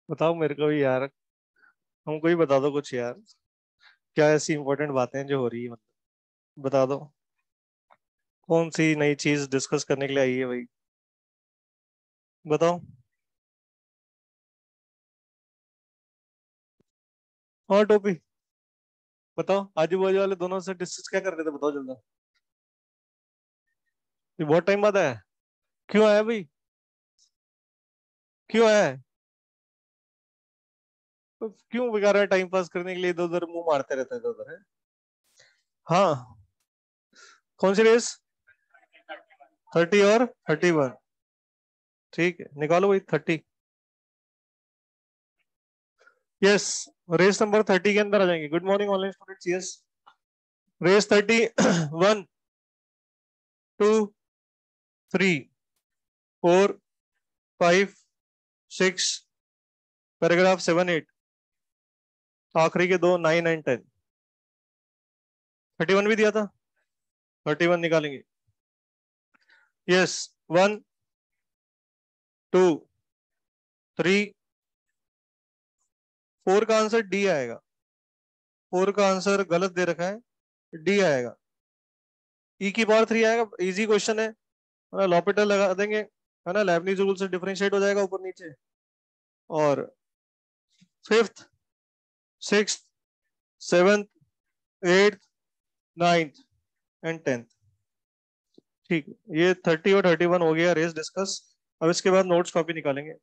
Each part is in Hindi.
बताओ मेरे को भी यार, हमको ही बता दो कुछ यार। क्या ऐसी इंपॉर्टेंट बातें हैं जो हो रही है, मतलब बता दो। कौन सी नई चीज डिस्कस करने के लिए आई है भाई? बताओ। हाँ टॉपिक बताओ, आजू बाजू वाले दोनों से डिस्कस क्या कर रहे थे, बताओ जल्दी। ये बहुत टाइम बाद आया। क्यों आया भाई? क्यों आया है? तो क्यों बेकार है, टाइम पास करने के लिए इधर उधर मुंह मारते रहते हैं इधर उधर है? हाँ। कौन सी रेस? 30 और 31। ठीक है, निकालो भाई 30। यस। रेस नंबर 30 के अंदर आ जाएंगे। Good morning online students. Yes. Race 30। 1, 2, 3, 4, 5, 6, paragraph 7, 8, आखिरी के दो 9 एंड 10। 31 भी दिया था। 31 निकालेंगे। यस। 1, 2, 3, 4 का आंसर डी आएगा। 4 का आंसर गलत दे रखा है, डी आएगा। ई की पावर 3 आएगा, इजी क्वेश्चन है ना, लॉपिटल लगा देंगे, है ना, लेबनीज रूल से डिफरेंशिएट हो जाएगा ऊपर नीचे। और fifth, six, seventh, eighth, ninth and 10th। ठीक है, ये 30 और 31 हो गया रेस डिस्कस। अब इसके बाद नोट्स कॉपी निकालेंगे।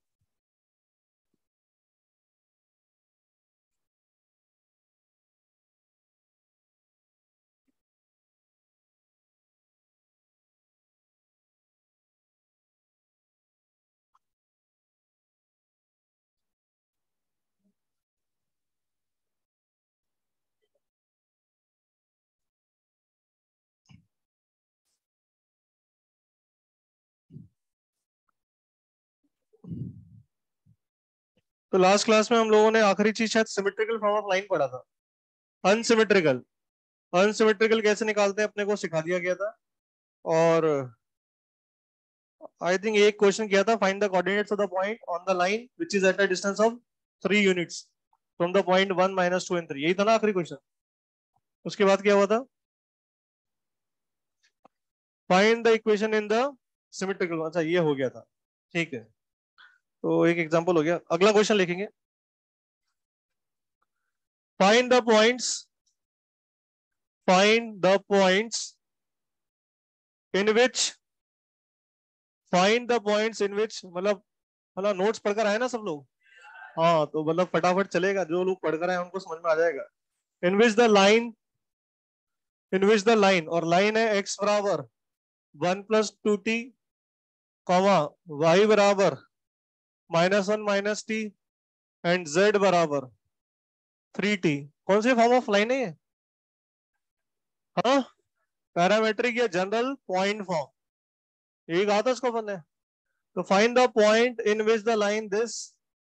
तो लास्ट क्लास में हम लोगों ने आखिरी चीज शायद सिमेट्रिकल फॉर्म ऑफ लाइन पढ़ा था। अनसिमेट्रिकल। अनसिमेट्रिकल कैसे निकालते हैं अपने को सिखा दिया गया था। और आई थिंक एक क्वेश्चन किया था, find the coordinates of the point on the line which is at a distance of 3 units from the point 1, -2 and 3। यही था ना आखिरी क्वेश्चन। उसके बाद क्या हुआ था? Find the equation in the symmetrical. अच्छा, ये हो गया था। ठीक है, तो एक एग्जांपल हो गया। अगला क्वेश्चन लिखेंगे। Find the points, find the points in which, find the points in which, मतलब नोट्स पढ़कर आए ना सब लोग? हाँ, तो मतलब फटाफट चलेगा, जो लोग पढ़कर आए उनको समझ में आ जाएगा। In which the line, in which the line, और लाइन है x बराबर 1 + 2t, कॉमा y बराबर -1 - t एंड z बराबर 3t। कौन से फॉर्म ऑफ लाइन है ये? हाँ, पैरामेट्रिक या जनरल पॉइंट फॉर्म, यही कहा था इसको अपन ने। तो find the point in which the line this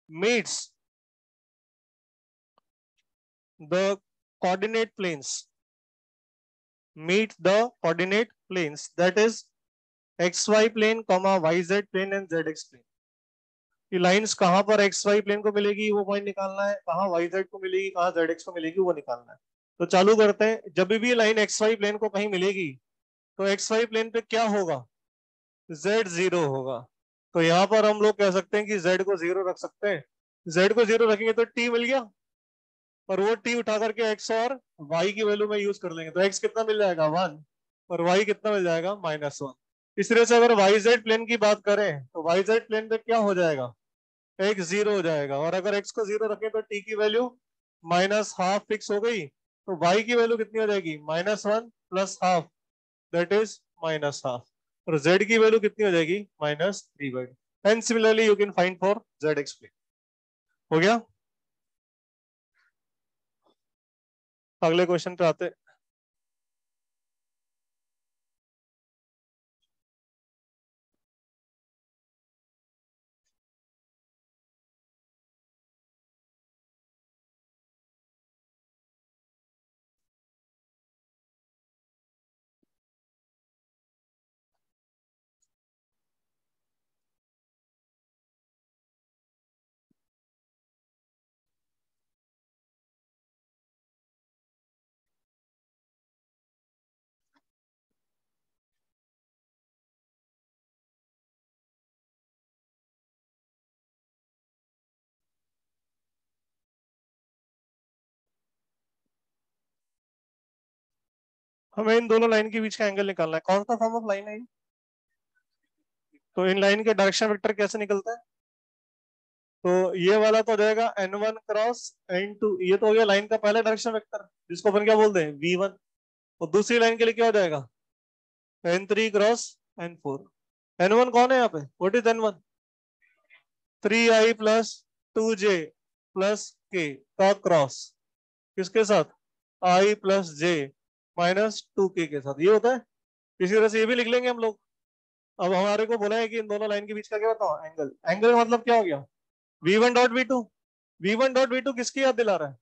meets the coordinate planes, meet the coordinate planes, that is xy plane, yz plane and zx plane। ये लाइंस कहां पर एक्स वाई प्लेन को मिलेगी वो पॉइंट निकालना है, कहां वाई जेड को मिलेगी, कहां जेड एक्स को मिलेगी वो निकालना है। तो चालू करते हैं। जब भी लाइन एक्स वाई प्लेन को कहीं मिलेगी तो एक्स वाई प्लेन पे क्या होगा? जेड जीरो होगा। तो यहाँ पर हम लोग कह सकते हैं कि जेड को जीरो रख सकते हैं। जेड को जीरो रखेंगे तो टी मिल गया, और वो टी उठा करके एक्स और वाई की वैल्यू में यूज कर लेंगे, तो एक्स कितना मिल जाएगा 1, और वाई कितना मिल जाएगा -1। इस तरह से अगर वाई जेड प्लेन की बात करें तो वाई जेड प्लेन पे क्या हो जाएगा? एक्स जीरो हो जाएगा, और अगर एक्स को जीरो रखें तो टी की वैल्यू -1/2 फिक्स हो गई। तो वाई की वैल्यू कितनी हो जाएगी? -1 + ½ दैट इज -½ और जेड की वैल्यू कितनी हो जाएगी? -3/2। And similarly you can find for Z X plane. हो गया। अगले क्वेश्चन पे आते हैं। हमें इन दोनों लाइन के बीच का एंगल निकालना है। कौन सा फॉर्म ऑफ लाइन है ये? तो इन लाइन के डायरेक्शन वेक्टर कैसे निकलता है? तो ये वाला तो हो जाएगा n1 क्रॉस n2, ये तो हो गया लाइन का पहला डायरेक्शन वेक्टर जिसको अपन क्या बोलते हैं v1। और दूसरी लाइन के लिए क्या हो जाएगा n3 क्रॉस n4। n1 कौन है यहाँ पे? What is n1? 3i plus 2j plus k का क्रॉस किसके साथ? i plus j minus 2k के साथ, ये होता है। इसी तरह से ये भी लिख लेंगे हम लोग। अब हमारे को बोला है कि इन दोनों लाइन के बीच का क्या बताओ एंगल। एंगल का मतलब क्या हो गया? v1 dot v2। v1 dot v2 किसकी याद दिला रहा है?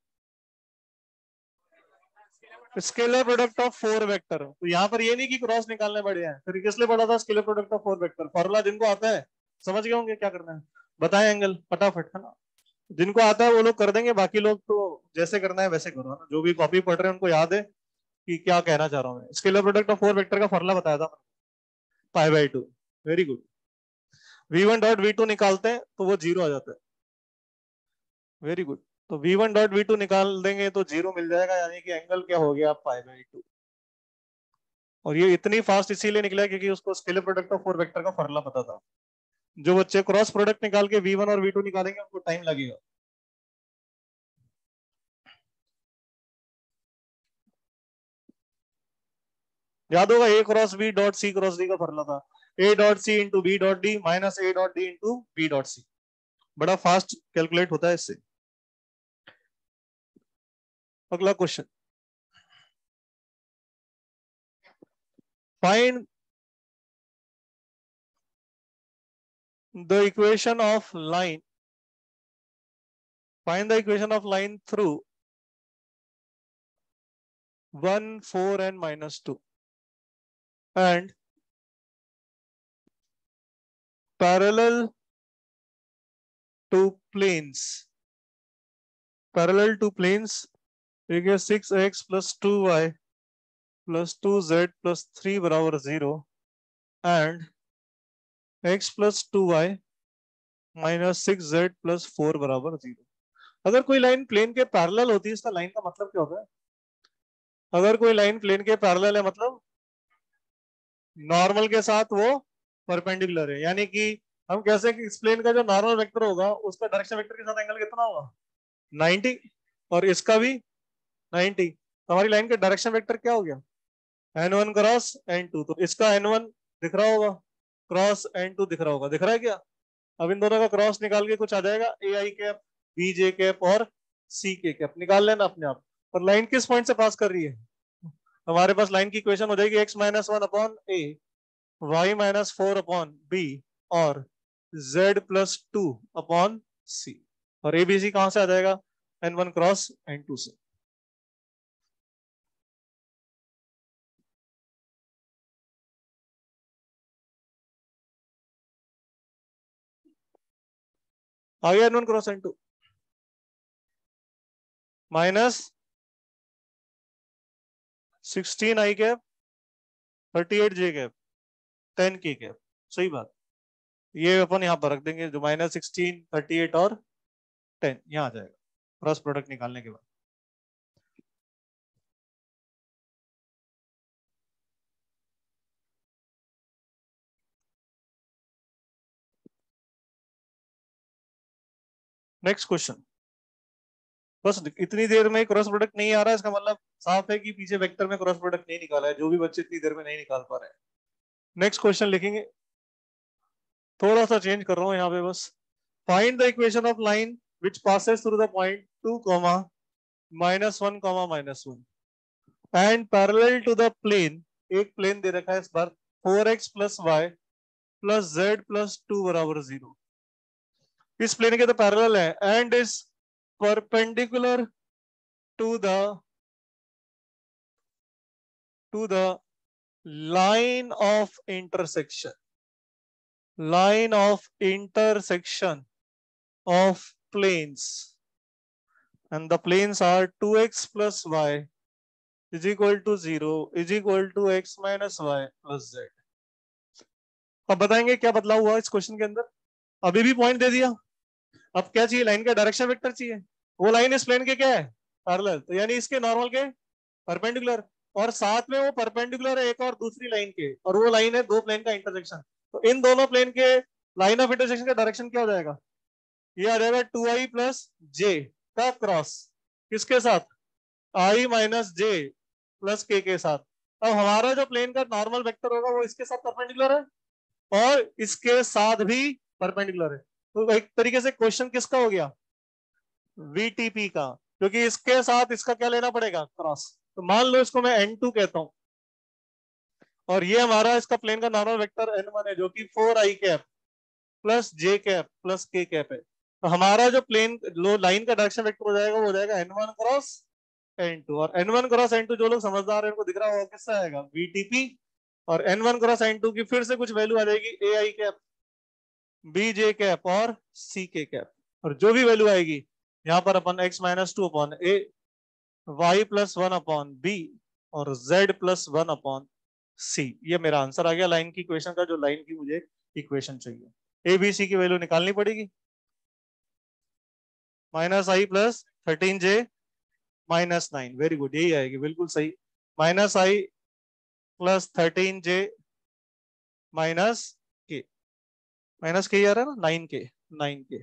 Scalar product of four vector. तो यहाँ पर ये नहीं कि क्रॉस निकालने पड़े हैं, फिर किस लिए पढ़ा था scalar product of four vector? Formula जिनको आता है समझ गए होंगे क्या करना है। बताएं एंगल फटाफट, है ना? जिनको आता है वो लोग कर देंगे, बाकी लोग तो जैसे करना है वैसे करो, है ना? जो भी कॉपी पढ़ रहे हैं उनको याद है कि क्या कहना चाह रहा हूँ मैं। Scalar product of four vector का फॉर्मूला बताया था π/2। Very good. v1 dot v2 निकालते हैं तो वो जीरो आ जाता है। Very good. तो v1 डॉट v2 निकाल देंगे तो जीरो मिल जाएगा, यानी कि एंगल क्या हो गया π/2। और ये इतनी फास्ट इसीलिए निकला क्योंकि उसको scalar product of four vector का फॉर्मूला पता था। जो बच्चे क्रॉस प्रोडक्ट निकाल के v1 और v2 निकालेंगे उनको टाइम लगेगा। याद होगा a cross b dot c cross d का फॉर्मूला था a dot c into b dot d minus a dot d into b dot c। बड़ा फास्ट कैलकुलेट होता है इससे। अगला question, find the equation of line, find the equation of line through 1 4 and -2 and parallel to planes, parallel to planes, ठीक है 6x plus 2y plus 2z plus 3 बराबर 0 and x plus 2y minus 6z plus 4 बराबर 0। अगर कोई लाइन प्लेन के पैरेलल होती है इसका लाइन का मतलब क्या होता है? अगर कोई लाइन प्लेन के पैरेलल है मतलब नॉर्मल के साथ वो परपेंडिकुलर है, यानी कि हम कैसे कि इस प्लेन का जो नॉर्मल वेक्टर होगा उसका डायरेक्शन वेक्टर के साथ एंगल कितना होगा? 90। और इसका भी 90। तो हमारी लाइन का डायरेक्शन वेक्टर क्या हो गया? n1 cross n2। तो इसका n1 दिख रहा होगा, क्रॉस n2 दिख रहा होगा, दिख रहा है क्या? अब इन दोनों का क्रॉस निकाल के कुछ आ जाएगा ए आई कैप बी जे कैप और सी के कैप, निकाल लेना अपने आप। और लाइन किस पॉइंट से पास कर रही है? हमारे पास लाइन की इक्वेशन हो जाएगी x माइनस 1 अपॉन ए, y माइनस 4 अपॉन बी और z प्लस 2 अपॉन सी। और ए बी सी कहां से आ जाएगा? n1 क्रॉस n2 से। आ गया n1 क्रॉस n2 माइनस 16 आई कैप 38 जे कैप 10 के कैप। सही बात। ये अपन यहाँ पर रख देंगे, जो -16 38 और 10 यहाँ आ जाएगा क्रॉस प्रोडक्ट निकालने के बाद। Next question. बस इतनी देर में क्रॉस प्रोडक्ट नहीं आ रहा है इसका मतलब साफ है कि पीछे वेक्टर में क्रॉस प्रोडक्ट नहीं निकाला है, जो भी बच्चे इतनी देर में नहीं निकाल पा रहे हैं। नेक्स्ट क्वेश्चन लिखेंगे, थोड़ा सा चेंज कर रहा हूँ यहाँ पे बस। Find the equation of line which passes through the point 2, -1, -1 and parallel to the plane. एक प्लेन दे रखा है इस बार 4x plus Y plus Z plus 2 बराबर 0। इस प्लेन के तो पैरेलल है and is perpendicular to the line of intersection, line of intersection of planes, and the planes are 2x plus y is equal to 0 is equal to x minus y plus z। अब बताएंगे क्या बदलाव हुआ इस क्वेश्चन के अंदर। अभी भी पॉइंट दे दिया, अब क्या चाहिए? लाइन का डायरेक्शन वेक्टर चाहिए। वो लाइन इस प्लेन के क्या है? पैरेलल, तो यानी इसके नॉर्मल के परपेंडिकुलर। और साथ में वो परपेंडिकुलर है एक और दूसरी लाइन के, और वो लाइन है दो प्लेन का इंटरसेक्शन, तो इन दोनों प्लेन के लाइन ऑफ इंटरसेक्शन का डायरेक्शन क्या हो जाएगा? ये आ जाएगा 2i प्लस जे का क्रॉस किसके साथ? i माइनस जे प्लस के साथ। अब हमारा जो प्लेन का नॉर्मल वेक्टर होगा वो इसके साथ परपेंडिकुलर है और इसके साथ भी परपेंडिकुलर है, तो एक तरीके से क्वेश्चन किसका हो गया? VTP का, क्योंकि इसके साथ इसका क्या लेना पड़ेगा? क्रॉस। तो मान लो इसको मैं N2 कहता हूं और ये हमारा इसका प्लेन का नॉर्मल वेक्टर N1 है जो कि 4i कैप प्लस जे कैप प्लस के कैप है। तो हमारा जो प्लेन लाइन का डायरेक्शन वेक्टर हो जाएगा वो हो जाएगा N1 क्रॉस N2, और N1 क्रॉस N2 जो लोग समझदार है उनको दिख रहा होगा किससे आएगा? VTP। और N1 क्रॉस N2 की फिर से कुछ वैल्यू आ जाएगी AI कैप, BJ कैप और CK कैप, और जो भी वैल्यू आएगी यहाँ पर अपन x माइनस 2 अपॉन ए, y प्लस 1 अपॉन बी और z प्लस 1 अपॉन सी, ये मेरा आंसर आ गया लाइन की इक्वेशन का, जो लाइन की मुझे इक्वेशन चाहिए। ए बी सी की वैल्यू निकालनी पड़ेगी। Minus I plus 13j minus 9, very good, यही आएगी, बिल्कुल सही। Minus I plus 13j minus K, minus K आ रहा है ना, 9k।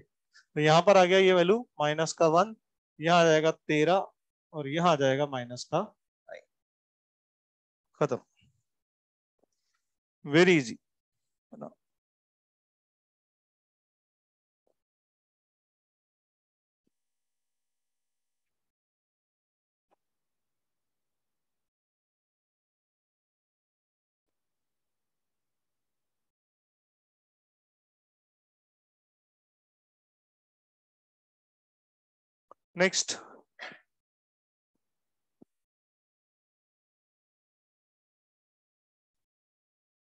तो यहाँ पर आ गया ये वैल्यू माइनस का 1, यहाँ आ जाएगा 13 और यहाँ आ जाएगा माइनस का 9। खत्म, वेरी इजी है ना। Next,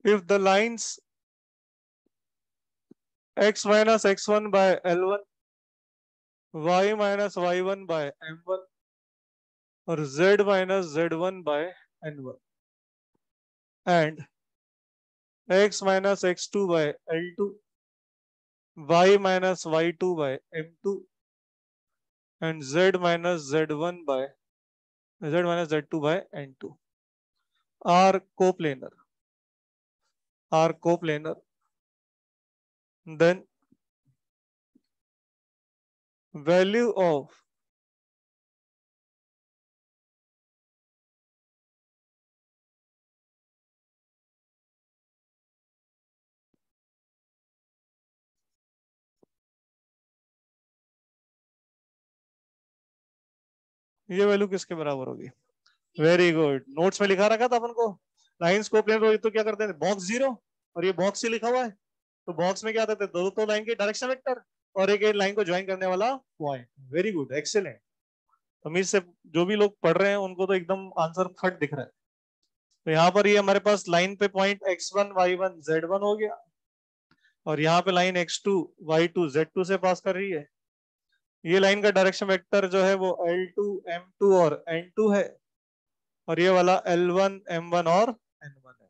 if the lines x minus x1 by L1, y minus y1 by M1 और z minus z1 by N1 and x minus x2 by L2, y minus y2 by M2 and z minus z1 by z minus z2 by N2 are coplanar, then value of ये वैल्यू किसके बराबर होगी? वेरी गुड, नोट्स में लिखा रखा था अपन को, लाइंस कोप्लेनर हो तो क्या करते हैं? बॉक्स जीरो, और ये बॉक्स से लिखा हुआ है, तो बॉक्स में क्या देते हैं? दो तो लाइन के डायरेक्शन वेक्टर और एक लाइन को ज्वाइन करने वाला पॉइंट। Very good, excellent. उम्मीद से जो भी लोग पढ़ रहे हैं उनको तो एकदम आंसर फट दिख रहा है। तो यहाँ पर ये हमारे पास लाइन पे पॉइंट x1 y1 z1 हो गया, और यहाँ पे लाइन x2 y2 z2 से पास कर रही है। ये लाइन का डायरेक्शन वेक्टर जो है वो L2 M2 और N2 है, और ये वाला L1 M1 और N1 है।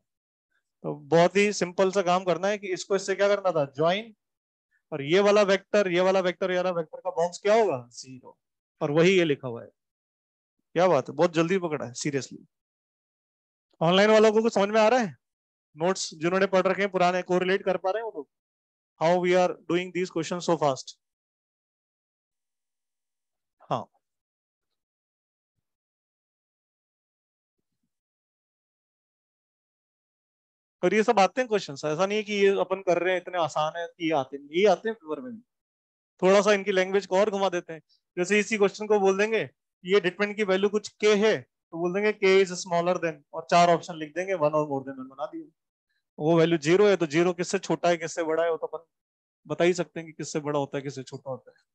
तो बहुत ही सिंपल सा काम करना है कि इसको इससे क्या करना था? ज्वाइन, और ये वाला वेक्टर ये वाला वेक्टर का बॉक्स क्या होगा? जीरो, और वही ये लिखा हुआ है। क्या बात है, बहुत जल्दी पकड़ा है, सीरियसली। ऑनलाइन वालों को कुछ समझ में आ रहा है? नोट्स जिन्होंने पढ़ रखे हैं पुराने, कोरिलेट कर पा रहे हैं वो लोग? How we are doing these question so fast? हाँ, और ये सब आते हैं क्वेश्चन, ऐसा नहीं है कि ये अपन कर रहे हैं इतने आसान है कि ये आते नहीं, ये आते हैं पेपर में भी। थोड़ा सा इनकी लैंग्वेज को और घुमा देते हैं। जैसे इसी क्वेश्चन को बोल देंगे ये डिटरमिनेंट की वैल्यू कुछ के है, तो बोल देंगे के इज स्मॉलर देन, और चार ऑप्शन लिख देंगे, वन और मोर देन वन बना दिए। वो वैल्यू जीरो है तो जीरो किससे छोटा है किससे बड़ा है वो तो अपन बता ही सकते हैं कि किससे बड़ा होता है किससे छोटा होता है।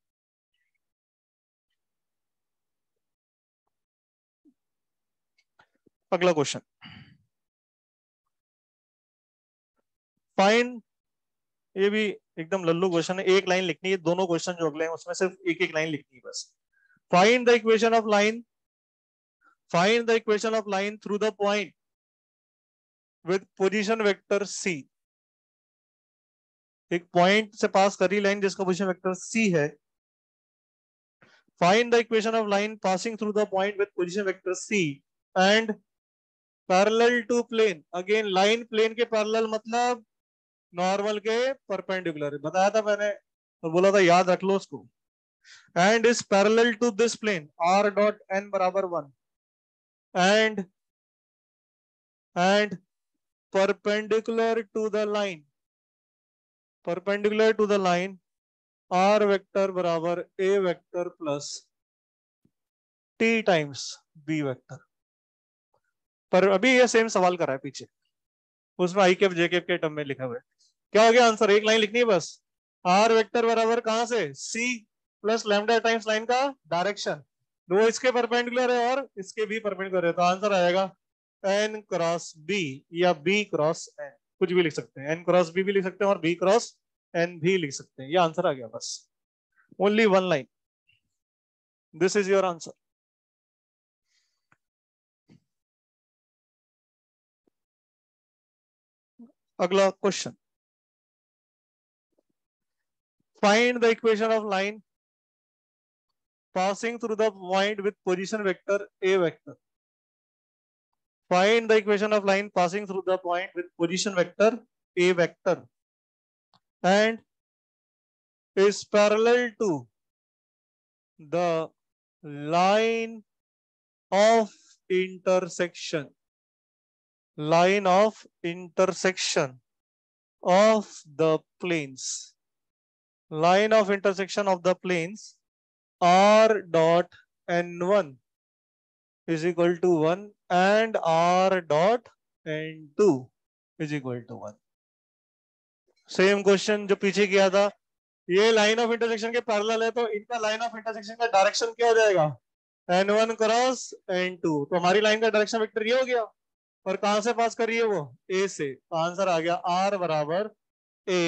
अगला क्वेश्चन, फाइंड, ये भी एकदम लल्लू क्वेश्चन है, एक लाइन लिखनी है, दोनों क्वेश्चन जो अगले हैं उसमें सिर्फ एक एक लाइन लिखनी है बस। Find the equation of line, find the equation of line through the point with position vector C. एक पॉइंट से पास करी लाइन जिसका पोजीशन वेक्टर सी है। Find the equation of line passing through the point with position vector C and parallel to plane, again line plane के पैरेलल मतलब नॉर्मल के परपेंडिकुलर, बताया था मैंने तो बोला था याद रख लो उसको। And is parallel to this plane r dot n बराबर 1 एंड perpendicular to the line, perpendicular to the line r vector बराबर a vector plus t times b vector. पर अभी ये सेम सवाल कर रहा है पीछे, उसमें आई कैप जे कैप के टर्म में लिखा हुआ है। क्या हो गया आंसर, एक लाइन लिखनी है बस। r वेक्टर बराबर कहां से, c plus lambda times line का डायरेक्शन, दो इसके परपेंडिकुलर है और इसके भी परपेंडिकुलर है, तो आंसर आएगा n क्रॉस b या b क्रॉस n, कुछ भी लिख सकते हैं, n क्रॉस b भी लिख सकते हैं और b क्रॉस n भी लिख सकते हैं। ये आंसर आ गया बस, only one line, this is your answer. अगला question, find the equation of line passing through the point with position vector a vector. Find the equation of line passing through the point with position vector a vector and is parallel to the line of intersection, line of intersection of the planes, line of intersection of the planes r dot n1 is equal to 1 and r dot n2 is equal to 1. Same question जो पीछे किया था, ये लाइन ऑफ इंटरसेक्शन के पैरेलल है तो इनका लाइन ऑफ इंटरसेक्शन का डायरेक्शन क्या हो जाएगा, n1 क्रॉस n2, तो हमारी लाइन का डायरेक्शन वेक्टर ये हो गया, और कहां से पास कर रही है वो, a से, तो आंसर आ गया r बराबर a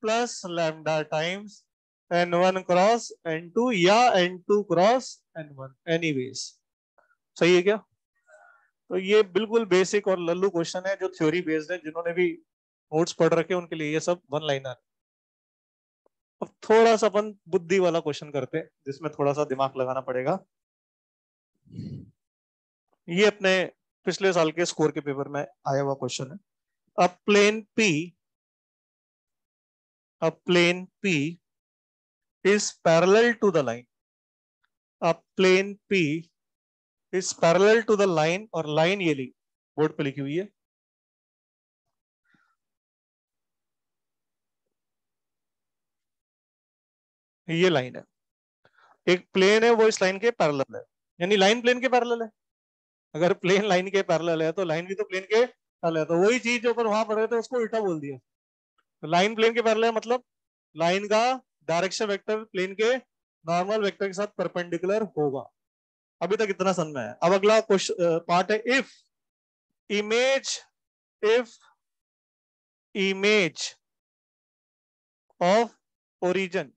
plus lambda times n1 cross n2 या n2 क्रॉस n1, एनीवेज। सही है क्या? तो ये बिल्कुल बेसिक और लल्लू क्वेश्चन है जो थ्योरी बेस्ड है, जिन्होंने भी नोट्स पढ़ रखे उनके लिए ये सब वन लाइनर। अब थोड़ा सा अपन बुद्धि वाला क्वेश्चन करते हैं जिसमें थोड़ा सा दिमाग लगाना पड़ेगा। ये अपने पिछले साल के स्कोर के पेपर में आया हुआ क्वेश्चन है। अ plane P is parallel to the line, a plane P is parallel to the line, और लाइन ये ली बोर्ड पे लिखी हुई है, ये लाइन है, एक प्लेन है वो इस लाइन के पैरेलल है, यानी लाइन प्लेन के पैरेलल है। अगर प्लेन लाइन के पैरेलल है तो लाइन भी तो प्लेन के पैरेलल है, तो वही चीज जो अपन वहां पढ़ रहे थे उसको उल्टा बोल दिया। तो लाइन प्लेन के पैरेलल है मतलब लाइन का डायरेक्शन वेक्टर प्लेन के नॉर्मल वेक्टर के साथ परपेंडिकुलर होगा। अभी तक इतना समझ में है। अब अगला क्वेश्चन पार्ट है, इफ इमेज ऑफ ओरिजिन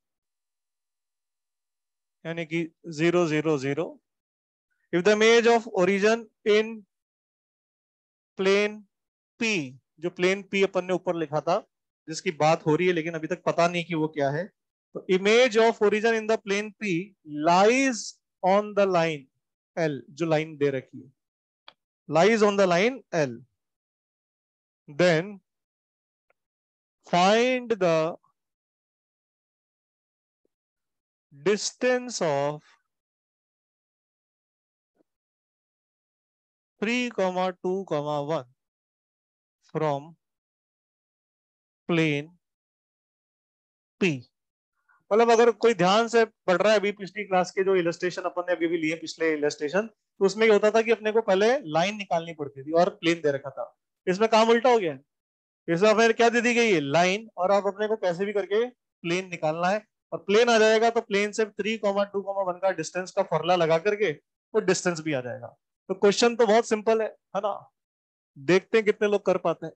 यानी कि 0 0 0, if the image of origin in plane P, जो प्लेन P अपन ने ऊपर लिखा था जिसकी बात हो रही है लेकिन अभी तक पता नहीं कि वो क्या है, तो image of origin in the plane P lies on the line L, जो लाइन दे रखी है lies on the line L, then find the distance of 3,2,1 from plane P। मतलब अगर कोई ध्यान से पढ़ रहा है, अभी पिछली क्लास के जो इलस्ट्रेशन अपन ने अभी भी लिए पिछले इलस्ट्रेशन, तो उसमें क्या होता था कि अपने को पहले लाइन निकालनी पड़ती थी और प्लेन दे रखा था। इसमें काम उल्टा हो गया है, इसमें फिर क्या दे दी गई है, लाइन, और आप अपने को कैसे भी करके प्लेन निकालना है, और प्लेन आ जाएगा तो प्लेन से 3,2,1 का डिस्टेंस का फॉर्मूला लगा करके वो डिस्टेंस भी आ जाएगा। तो क्वेश्चन तो बहुत सिंपल है ना, देखते हैं कितने लोग कर पाते हैं।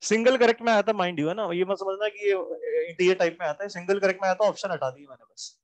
सिंगल करेक्ट में आया था माइंड यू, है ना, ये मत समझना कि ये टाइप में आता है, सिंगल करेक्ट में आया था, ऑप्शन हटा दिए मैंने बस।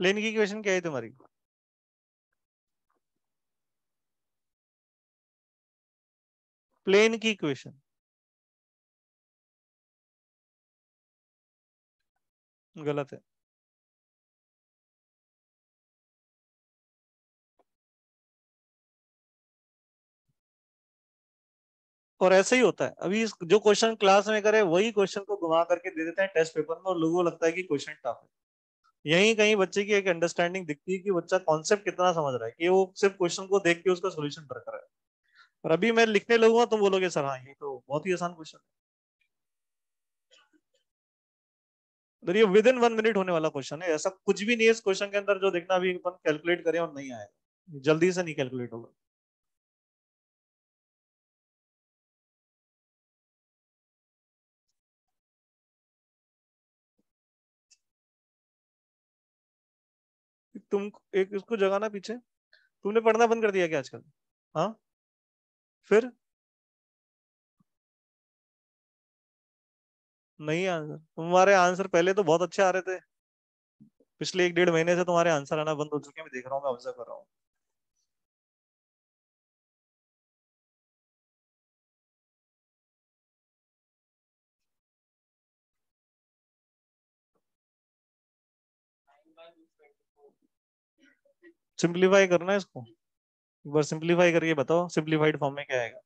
प्लेन की इक्वेशन क्या है तुम्हारी? प्लेन की इक्वेशन गलत है। और ऐसे ही होता है, अभी जो क्वेश्चन क्लास में करे वही क्वेश्चन को घुमा करके दे देते हैं टेस्ट पेपर में, और लोगों को लगता है कि क्वेश्चन टफ है। यही कहीं बच्चे की एक अंडरस्टैंडिंग दिखती है कि बच्चा कॉन्सेप्ट कितना समझ रहा है, कि वो सिर्फ क्वेश्चन को देख के उसका सोल्यूशन कर रहा है। और अभी मैं लिखने लगूंगा तुम बोलोगे सर हाँ ये तो बहुत ही आसान क्वेश्चन है। ये विद इन 1 मिनट होने वाला क्वेश्चन है, ऐसा कुछ भी नहीं है इस क्वेश्चन के अंदर जो देखना अभी अपन कैलकुलेट करें और नहीं आएगा, जल्दी से नहीं कैलकुलेट होगा। तुम एक इसको जगाना पीछे, तुमने पढ़ना बंद कर दिया क्या आजकल? हाँ, फिर नहीं आंसर, तुम्हारे आंसर पहले तो बहुत अच्छे आ रहे थे, पिछले 1 डेढ़ महीने से तुम्हारे आंसर आना बंद हो चुके हैं, मैं देख रहा हूँ, मैं ऑब्जर्व कर रहा हूँ। सिंप्लीफाई करना है इसको, एक बार सिंप्लीफाई करके बताओ सिंप्लीफाइड फॉर्म में क्या आएगा।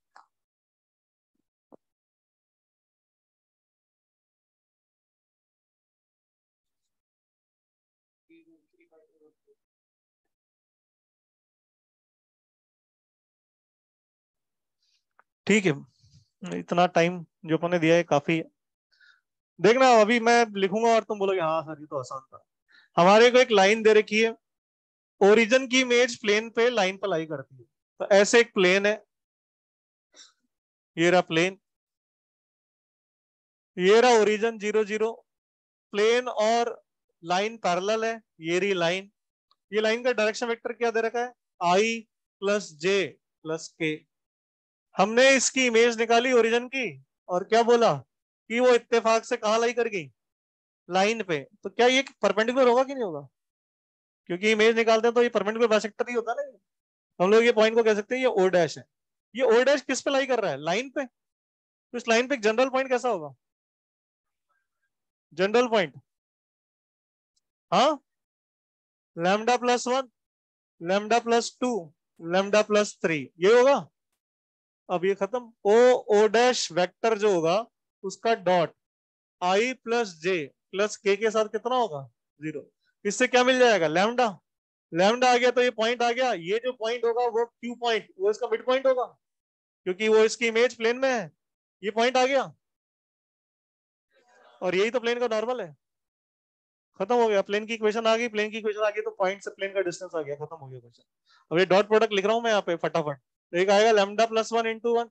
ठीक है, इतना टाइम जो अपने दिया है काफी है। देखना अभी मैं लिखूंगा और तुम बोलोगे हाँ सर ये तो आसान था। हमारे को एक लाइन दे रखी है, ओरिजिन की इमेज प्लेन पे लाइन पर लाई करती है। तो ऐसे एक प्लेन है, ये रहा प्लेन, ये रहा ओरिजिन 0 0, प्लेन और लाइन पैरेलल है, ये रही लाइन। ये लाइन का डायरेक्शन वेक्टर क्या दे रखा है? आई प्लस जे प्लस के। हमने इसकी इमेज निकाली ओरिजिन की, और क्या बोला कि वो इत्तेफाक से कहाँ लाई कर गई? लाइन पे। तो क्या ये परपेंडिकुलर होगा कि नहीं होगा? क्योंकि इमेज निकालते हैं तो ये परपेंडिकुलर बाइसेक्टर ही होता है ना। हम लोग ये पॉइंट को कह सकते हैं ये ओ डैश है। ये ओ डैश किस पे लाई कर रहा है? लाइन पे। तो इस लाइन पे एक जनरल पॉइंट कैसा होगा? जनरल पॉइंट, हाँ, λ+1, λ+2, λ+3, ये होगा। अब ये खत्म। ओ डैश वेक्टर जो होगा उसका dot I plus J plus के साथ कितना होगा? 0। इससे क्या मिल जाएगा? लैम्डा। लैम्डा आ गया तो ये पॉइंट आ गया, ये जो पॉइंट होगा वो क्यू पॉइंट, वो इसका मिड पॉइंट होगा, क्योंकि वो इसकी इमेज प्लेन में है। ये पॉइंट आ गया, और यही तो प्लेन का नॉर्मल है। खत्म हो गया, प्लेन की इक्वेशन आ गई, प्लेन की इक्वेशन आ गई तो पॉइंट से प्लेन का डिस्टेंस आ गया, खत्म हो गया क्वेश्चन। अब ये डॉट प्रोडक्ट लिख रहा हूं मैं यहाँ पे फटाफट। तो एक आएगा λ+1 × 1।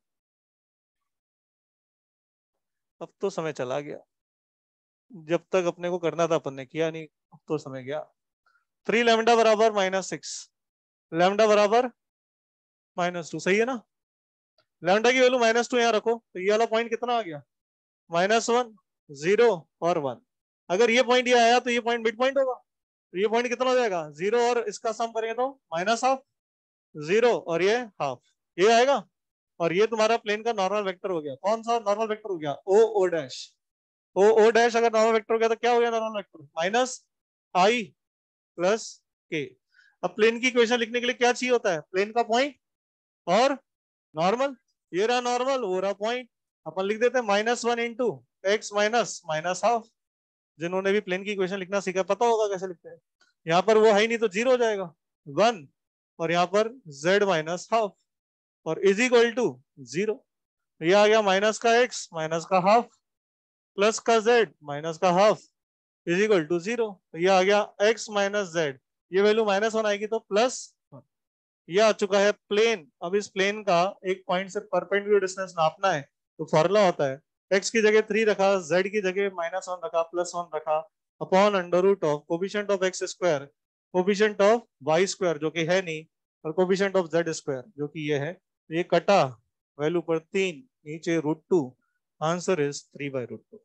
अब तो समय चला गया, जब तक अपने को करना था अपन ने किया नहीं, अब तो समय गया। 3 λ बराबर -6, लैम्डा बराबर -2, सही है ना? लैम्डा की वैल्यू -2 यहाँ रखो तो ये वाला पॉइंट कितना आ गया? -1, 0 और 1। अगर ये पॉइंट ये आया तो ये पॉइंट मिड पॉइंट होगा। तो ये पॉइंट कितना हो जाएगा? 0 और इसका सम करेंगे तो -हाफ, 0 और ये हाफ, ये आएगा। और ये तुम्हारा प्लेन का नॉर्मल वेक्टर हो गया। कौन सा नॉर्मल वेक्टर हो गया? O dash. ओ डैश अगर नॉर्मल वेक्टर हो गया तो क्या हो गया नॉर्मल वेक्टर? -i प्लस के। अब प्लेन की इक्वेशन लिखने के लिए क्या चाहिए होता है? प्लेन का पॉइंट और नॉर्मल। ये रहा नॉर्मल, वो रहा पॉइंट। अपन लिख देते हैं -1 × x - हाफ। जिन्होंने भी प्लेन की इक्वेशन लिखना सीखा पता होगा कैसे लिखते हैं। यहाँ पर वो है ही नहीं तो 0 हो जाएगा, 1, और यहाँ पर z - हाफ, और इज इक्वल टू 0। ये आ गया माइनस का x माइनस का हाफ प्लस का z माइनस का हाफ इज इक्वल टू 0। ये आ गया x माइनस जेड, ये वैल्यू -1 आएगी तो +1। ये आ चुका है प्लेन। अब इस प्लेन का एक पॉइंट से परपेंडिकुलर डिस्टेंस नापना है, तो फॉर्मूला होता है x की जगह 3 रखा, z की जगह -1 रखा, +1 रखा, upon √of coefficient of x square, coefficient of y square जो कि है नहीं, और कोफिशिएंट ऑफ z स्क्वायर जो कि ये है। ये कटा, वैल्यू पर 3, नीचे √2, आंसर इज 3/√2।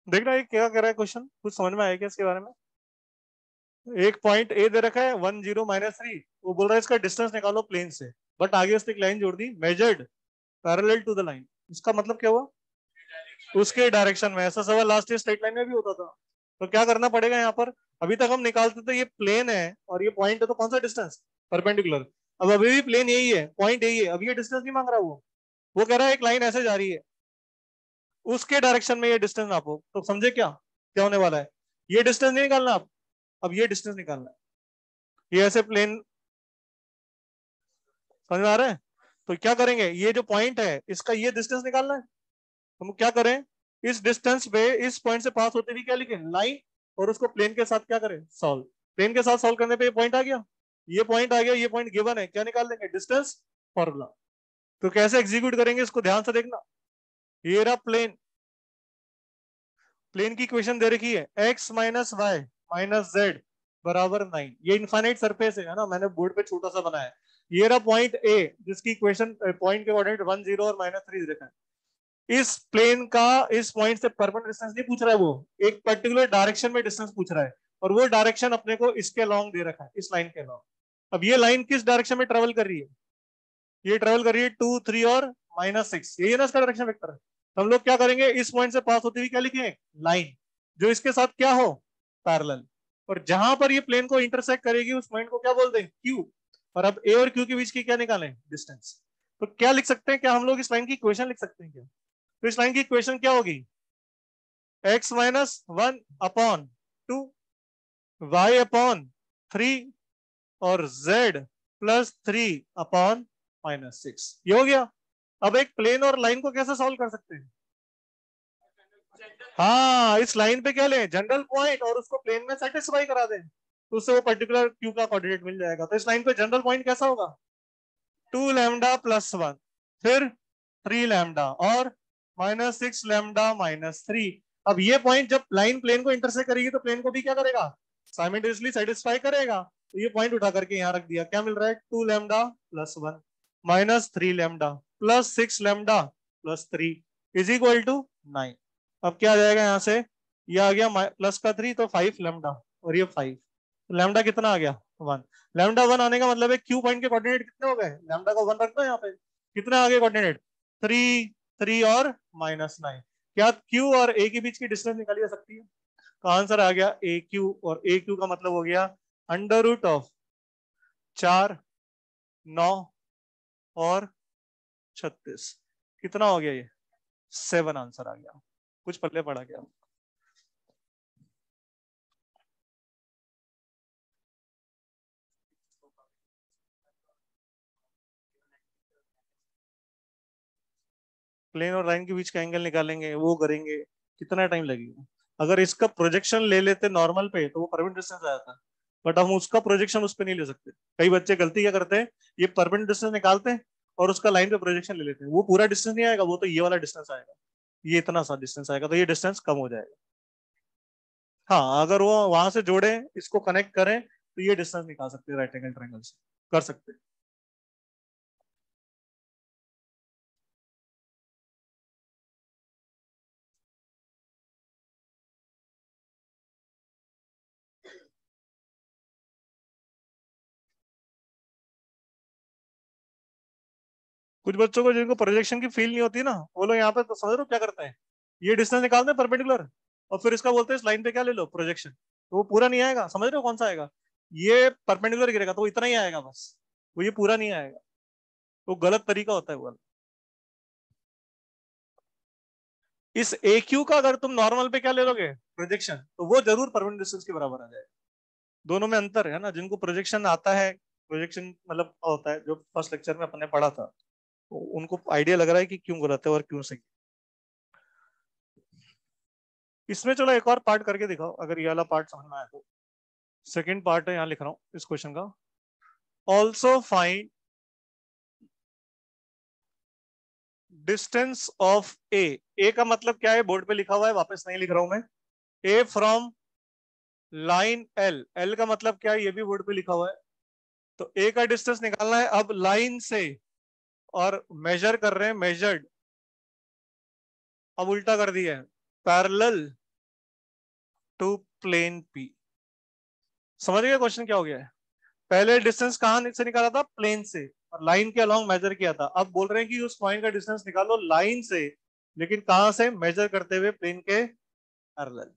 देखना ये क्या कर रहा है क्वेश्चन, कुछ समझ में आया क्या इसके बारे में? एक पॉइंट ए दे रखा है 10 - 3, वो बोल रहा है इसका डिस्टेंस निकालो प्लेन से, बट आगे उसने एक लाइन जोड़ दी, measured parallel to the line. इसका मतलब क्या हुआ? उसके डायरेक्शन में। ऐसा सवाल लास्ट ईयर स्ट्रेट लाइन में भी होता था। तो क्या करना पड़ेगा यहाँ पर? अभी तक हम निकालते थे ये प्लेन है और ये पॉइंट है, तो कौन सा डिस्टेंस? परपेंडिकुलर। अब अभी भी प्लेन यही है, पॉइंट यही है, अब ये डिस्टेंस नहीं मांग रहा वो कह रहा है एक लाइन ऐसे जा रही है, उसके डायरेक्शन में ये डिस्टेंस नापो। तो समझे क्या क्या होने वाला है? ये डिस्टेंस नहीं निकालना आप, अब ये डिस्टेंस निकालना है। ये ऐसे प्लेन, समझ में आ रहा है? तो क्या करेंगे, ये जो पॉइंट है इसका ये डिस्टेंस निकालना है। हम क्या करें, इस डिस्टेंस पे इस पॉइंट से पास होते हुए क्या लिखें, लाइन, और उसको प्लेन के साथ क्या करें, सॉल्व। प्लेन के साथ सॉल्व करने पे ये पॉइंट आ गया, ये पॉइंट आ गया, ये पॉइंट गिवन है, क्या निकाल देंगे, डिस्टेंस फॉर्मूला। तो कैसे एग्जीक्यूट करेंगे इसको ध्यान से देखना। ये रहा प्लेन, प्लेन की इक्वेशन दे रखी है x - y - z बराबर 9। ये इनफाइनाइट सरफेस है ना, मैंने बोर्ड पे छोटा सा बनाया है। ये रहा पॉइंट ए जिसकी इक्वेशन, पॉइंट के कोऑर्डिनेट 10 और -3 रखा है। इस प्लेन का इस पॉइंट से परपेंडिकुलर डिस्टेंस नहीं पूछ रहा है, वो एक पर्टिकुलर डायरेक्शन में डिस्टेंस पूछ रहा है, और वो डायरेक्शन अपने को इसके लॉन्ग दे रखा है, इस लाइन के लॉन्ग। अब ये लाइन किस डायरेक्शन में ट्रेवल कर रही है? ये ट्रेवल कर रही है 2, 3 और -6, यही है ना इसका डायरेक्शन वेक्टर। तो हम लोग क्या करेंगे, इस पॉइंट से पास होती हुई क्या लिखेंगे, लाइन, जो इसके साथ क्या हो, पैरेलल। और जहां पर ये प्लेन को इंटरसेक्ट करेगी उस पॉइंट को क्या बोलते हैं, क्यू। और अब ए और क्यू के बीच की क्या निकालें, डिस्टेंस। तो क्या लिख सकते हैं, क्या हम लोग इस लाइन की इक्वेशन लिख सकते हैं क्या? तो इस लाइन की इक्वेशन क्या होगी, x - 1/2, y/3 और z +3/-6, ये हो गया। अब एक प्लेन और लाइन को कैसे सॉल्व कर सकते हैं? हाँ, इस लाइन पे क्या लें, जनरल पॉइंट, और उसको प्लेन में सेटिस्फाई करा दें, तो उससे वो पर्टिकुलर क्यू का कोऑर्डिनेट मिल जाएगा। तो इस लाइन पे जनरल पॉइंट कैसा होगा, 2λ+1, फिर 3λ और -6λ-3। अब ये पॉइंट जब लाइन प्लेन को इंटरसेक्ट करेगी तो प्लेन को भी क्या करेगा, साइमल्टेनियसली सेटिस्फाई करेगा। तो ये पॉइंट उठा करके यहाँ रख दिया, क्या मिल रहा है, 2λ+1 -3λ+6λ+3 इज इक्वल टू 9। अब क्या आ जाएगा यहाँ से, ये आ गया प्लस का 3 तो 5λ, और ये 5, लैम्डा कितना आ गया, 1। लैम्डा 1 आने का मतलब है क्यू पॉइंट के कोऑर्डिनेट कितने हो गए, लैम्डा का 1 रखना है यहाँ पे, कितने आ गए कोऑर्डिनेट, 3, 3 और -9। क्या क्यू और ए के बीच की डिस्टेंस निकाली जा सकती है? तो आंसर आ गया ए क्यू, और ए क्यू का मतलब हो गया √4, 9 और 36, कितना हो गया, ये 7 आंसर आ गया। कुछ पल्ले पड़ा गया। प्लेन और लाइन के बीच का एंगल निकालेंगे, वो करेंगे, कितना टाइम लगेगा? अगर इसका प्रोजेक्शन ले लेते नॉर्मल पे तो वो परपेंडिकुलर डिस्टेंस आ जाता, बट हम उसका प्रोजेक्शन उस पर नहीं ले सकते। कई बच्चे गलती क्या करते हैं, ये परपेंडिकुलर डिस्टेंस निकालते हैं और उसका लाइन पे प्रोजेक्शन ले लेते हैं, वो पूरा डिस्टेंस नहीं आएगा, वो तो ये वाला डिस्टेंस आएगा, ये इतना सा डिस्टेंस आएगा, तो ये डिस्टेंस कम हो जाएगा। हाँ, अगर वो वहां से जोड़े, इसको कनेक्ट करें, तो ये डिस्टेंस निकाल सकते हैं राइट एंगल ट्रायंगल से, कर सकते हैं। कुछ बच्चों को जिनको प्रोजेक्शन की फील नहीं होती ना, वो लोग यहाँ पे तो समझ रहे हो क्या करते हैं, ये डिस्टेंस निकालते हैं परपेंडिकुलर, और फिर इसका बोलते हैं इस लाइन पे क्या ले लो, प्रोजेक्शन, तो वो पूरा नहीं आएगा। समझ रहे हो कौन सा आएगा, ये परपेंडिकुलर गिरेगा तो वो इतना ही आएगा बस, वो ये पूरा नहीं आएगा। वो गलत तरीका होता है वो। इस ए क्यू का अगर तुम नॉर्मल पे क्या ले लोगे, प्रोजेक्शन, तो वो जरूर परपेंडिकुलर डिस्टेंस के बराबर आ जाएगा। दोनों में अंतर है ना, जिनको प्रोजेक्शन आता है, प्रोजेक्शन मतलब क्या होता है, जो फर्स्ट लेक्चर में अपने पढ़ा था, तो उनको आइडिया लग रहा है कि क्यों गलत है और क्यों सही। इसमें चलो एक और पार्ट करके दिखाओ, अगर ये वाला पार्ट समझ में आया तो। सेकंड पार्ट है, यहाँ लिख रहा हूँ इस क्वेश्चन का, ऑल्सो फाइंड डिस्टेंस ऑफ ए। ए का मतलब क्या है, बोर्ड पे लिखा हुआ है, वापस नहीं लिख रहा हूं मैं। ए फ्रॉम लाइन एल, एल का मतलब क्या है, ये भी बोर्ड पे लिखा हुआ है। तो ए का डिस्टेंस निकालना है अब लाइन से, और मेजर कर रहे हैं, मेजर्ड, अब उल्टा कर दिया है, पैरेलल टू प्लेन P। समझ गए क्वेश्चन क्या हो गया है? पहले डिस्टेंस कहां से निकाला था? प्लेन से, और लाइन के अलोंग मेजर किया था। अब बोल रहे हैं कि उस पॉइंट का डिस्टेंस निकालो लाइन से, लेकिन कहां से? मेजर करते हुए प्लेन के पैरेलल।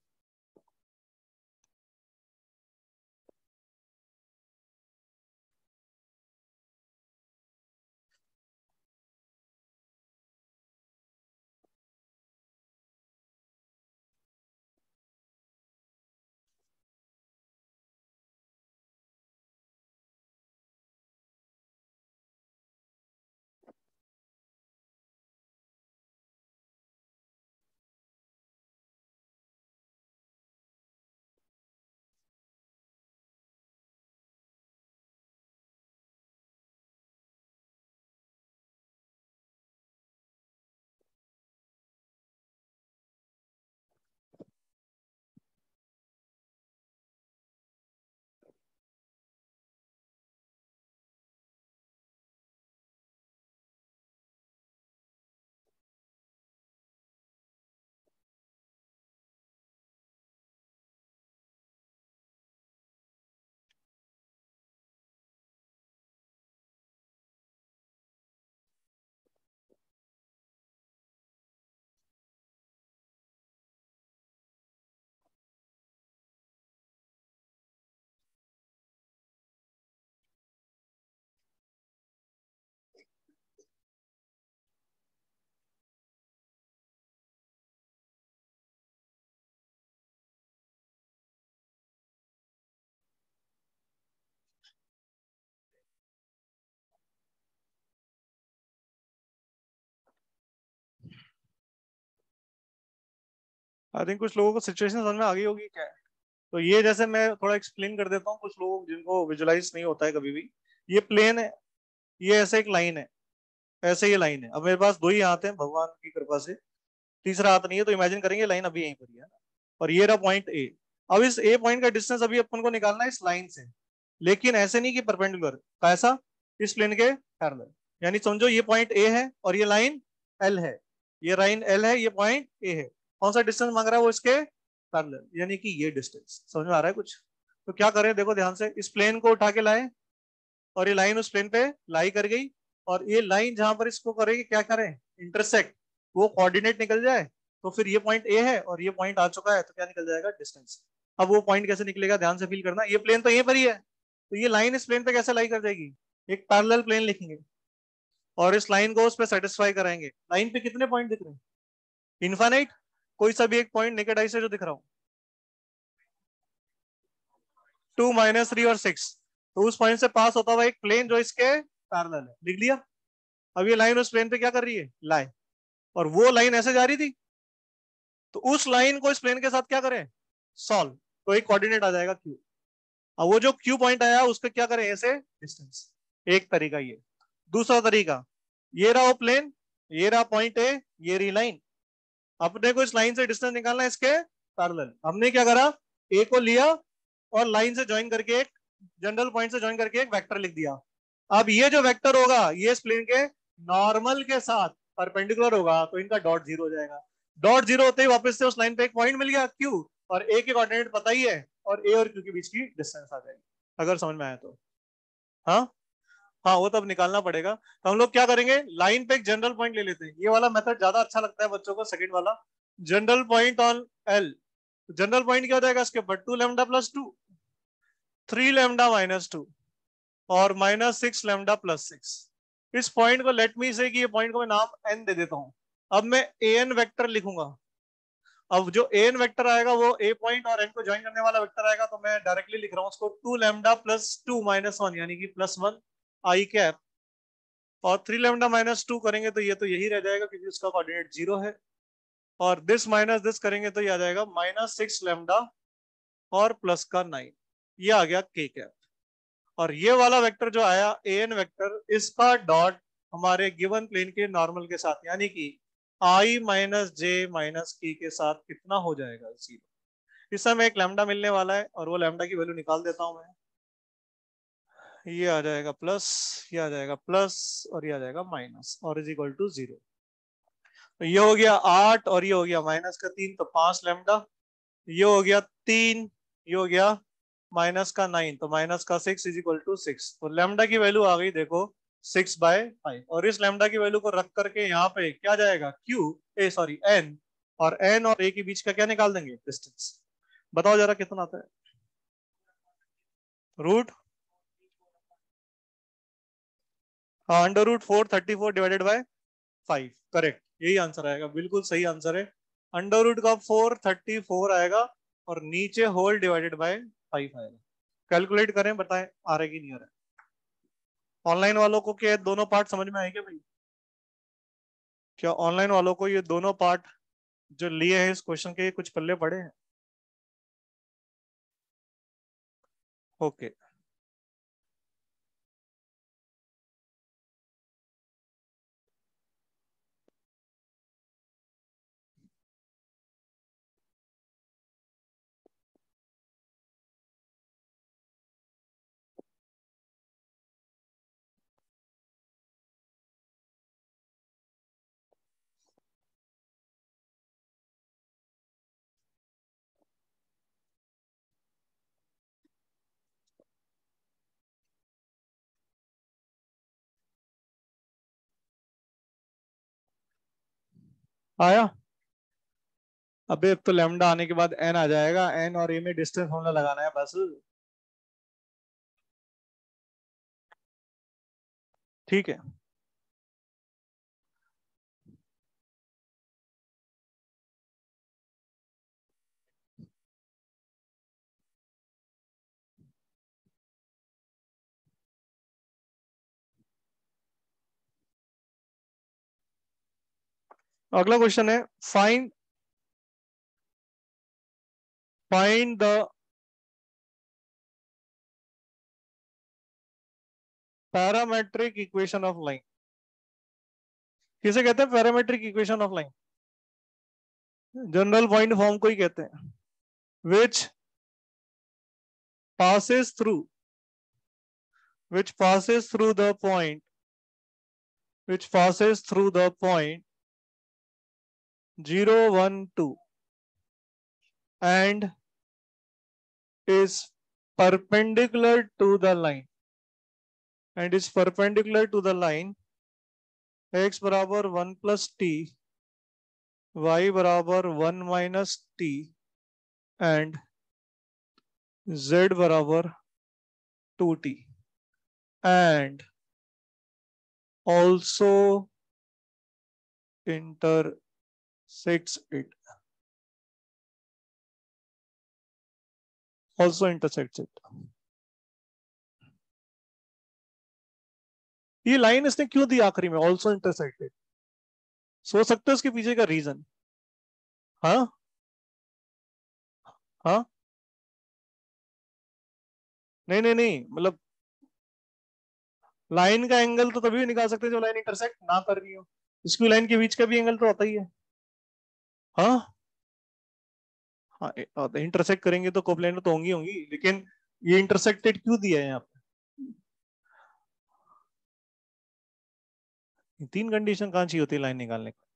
आई थिंक कुछ लोगों को सिचुएशन समझ में आ गई होगी क्या है। तो ये जैसे मैं थोड़ा एक्सप्लेन कर देता हूँ, कुछ लोग जिनको विजुलाइज नहीं होता है कभी भी। ये प्लेन है, ये ऐसे एक लाइन है, ऐसे ये लाइन है। अब मेरे पास दो ही हाथ हैं भगवान की कृपा से, तीसरा हाथ नहीं है, तो इमेजिन करेंगे लाइन अभी यहीं पर ही है ना, और ये रहा पॉइंट ए। अब इस ए पॉइंट का डिस्टेंस अभी अपन को निकालना है इस लाइन से, लेकिन ऐसे नहीं कि परपेंडिकुलर, कैसा? इस प्लेन के पैरेलल। यानी समझो ये पॉइंट ए है और ये लाइन एल है, ये लाइन एल है, ये पॉइंट ए है। कौन सा डिस्टेंस मांग रहा है वो? इसके पैरेलल, यानी कि ये डिस्टेंस। समझ में आ रहा है कुछ? तो क्या करें, देखो ध्यान से, इस प्लेन को उठा के लाए और ये लाइन उस प्लेन पे लाई कर गई, और ये लाइन जहां पर इसको करेगी क्या करें? इंटरसेक्ट, वो कोऑर्डिनेट निकल जाए, तो फिर ये पॉइंट ए है और ये पॉइंट आ चुका है, तो क्या निकल जाएगा? डिस्टेंस। अब वो पॉइंट कैसे निकलेगा, ध्यान से फील करना। ये प्लेन तो यहीं पर ही है, तो ये लाइन इस प्लेन पे कैसे लाई कर जाएगी? एक पैरेलल प्लेन लिखेंगे और इस लाइन को उस पर सेटिस्फाई कराएंगे। लाइन पे कितने पॉइंट दिख रहे हैं? इनफाइनाइट। कोई सा भी एक पॉइंट नेकेड आई से जो दिख रहा हो, 2, -3 और 6, तो उस पॉइंट से पास होता हुआ एक प्लेन जो इसके पैरेलल है, लिख लिया। अब ये लाइन उस प्लेन पे क्या कर रही है? लाई। और वो लाइन ऐसे जा रही थी, तो उस लाइन को इस प्लेन के साथ क्या करें? सॉल्व। तो एक कोऑर्डिनेट आ जाएगा क्यू। अब वो जो क्यू पॉइंट आया उसके क्या करें? ऐसे डिस्टेंस। एक तरीका ये। दूसरा तरीका, ये रहा वो प्लेन, ये रहा पॉइंट ए, ये रही लाइन। अपने को इस लाइन से डिस्टेंस निकालना है इसके पैरेलल। हमने क्या करा? ए को लिया और लाइन से ज्वाइन करके एक जनरल पॉइंट से ज्वाइन करके एक वेक्टर लिख दिया। अब ये जो वेक्टर होगा ये इस प्लेन के नॉर्मल के साथ परपेंडिकुलर होगा, तो इनका डॉट जीरो हो जाएगा। डॉट जीरो होते ही वापस से उस लाइन पे एक पॉइंट मिल गया क्यू, और ए के कोऑर्डिनेट पता ही है, और ए और क्यू के बीच की डिस्टेंस आ जाएगी, अगर समझ में आया तो। हाँ, हाँ वो तब निकालना पड़ेगा। तो हम लोग क्या करेंगे, लाइन पे एक जनरल पॉइंट ले लेते हैं। ये वाला मेथड ज्यादा अच्छा लगता है बच्चों को, सेकंड वाला। General point on L. General point क्या हो जाएगा इसके ऊपर? 2 लैम्डा प्लस 2, 3 लैम्डा माइनस 2, और -6 लैम्डा प्लस 6। इस पॉइंट को लेट मी से कि ये पॉइंट को मैं नाम एन दे देता हूं। अब मैं ए एन वेक्टर लिखूंगा। अब जो ए एन वेक्टर आएगा वो ए पॉइंट और एन को ज्वाइन करने वाला वेक्टर आएगा, तो मैं डायरेक्टली लिख रहा हूं उसको 2 लैम्डा प्लस 2 -1, यानी कि +1 आई कैप। और 3 लैम्डा माइनस 2 करेंगे तो ये तो यही रह जाएगा क्योंकि उसका कोऑर्डिनेट 0 है। और दिस माइनस दिस करेंगे तो ये आ जाएगा -6 लैम्डा और प्लस का 9। ये आ गया के कैप। और ये वाला वेक्टर जो आया ए एन वेक्टर, इसका डॉट हमारे गिवन प्लेन के नॉर्मल के साथ, यानी कि आई माइनस जे माइनस के साथ कितना हो जाएगा? 0। इस समय एक लैम्डा मिलने वाला है और वो लैम्डा की वैल्यू निकाल देता हूं मैं। ये आ जाएगा प्लस, ये आ जाएगा प्लस, और ये आ जाएगा माइनस, और इज इक्वल टू 0। तो ये हो गया 8 और ये हो गया -3, तो 5 लैम्डा ये हो गया 3, ये हो गया -9, तो -6 इज इक्वल टू 6। तो लेमडा की वैल्यू आ गई देखो 6/5, और इस लेमडा की वैल्यू को रख करके यहाँ पे क्या जाएगा, क्यू, ए सॉरी एन, और एन और ए के बीच का क्या निकाल देंगे, डिस्टेंस। बताओ जरा कितना आता है। रूट, हाँ, √434 / 5, करेक्ट, यही आंसर आएगा, बिल्कुल सही आंसर है। √434 आएगा, और नीचे होल डिवाइडेड बाय 5 आएगा। कैलकुलेट करें, बताएं आ रहा है कि नहीं आ रहा है। ऑनलाइन वालों को क्या दोनों पार्ट समझ में आए क्या भाई? क्या ऑनलाइन वालों को ये दोनों पार्ट जो लिए हैं इस क्वेश्चन के, कुछ पल्ले पड़े हैं? ओके। आया। अबे अब तो लैम्डा आने के बाद एन आ जाएगा, एन और ए में डिस्टेंस फॉर्मूला लगाना है बस। ठीक है। अगला क्वेश्चन है, find find the parametric equation of line. किसे कहते हैं parametric equation of line? General point form को ही कहते हैं। विच passes through which passes through the point which passes through the point 0 1 2 and is perpendicular to the line x बराबर 1 + t, y बराबर 1 - t and z बराबर 2t, and also intersects it also intersects it। ये लाइन इसने क्यों दी आखिरी में, ऑल्सो इंटरसेक्टेड? सोच सकते हो उसके पीछे का रीजन? हाँ, हाँ, नहीं नहीं नहीं, मतलब लाइन का एंगल तो तभी निकाल सकते हैं जो लाइन इंटरसेक्ट ना कर रही हो। इसकी लाइन के बीच का भी एंगल तो आता ही है। हाँ, हाँ, इंटरसेक्ट करेंगे तो कोप्लेनर तो होंगी होंगी, लेकिन ये इंटरसेक्टेड क्यों दिया है यहाँ पे? 3 कंडीशन कहाँ चाहिए होती है लाइन निकालने को?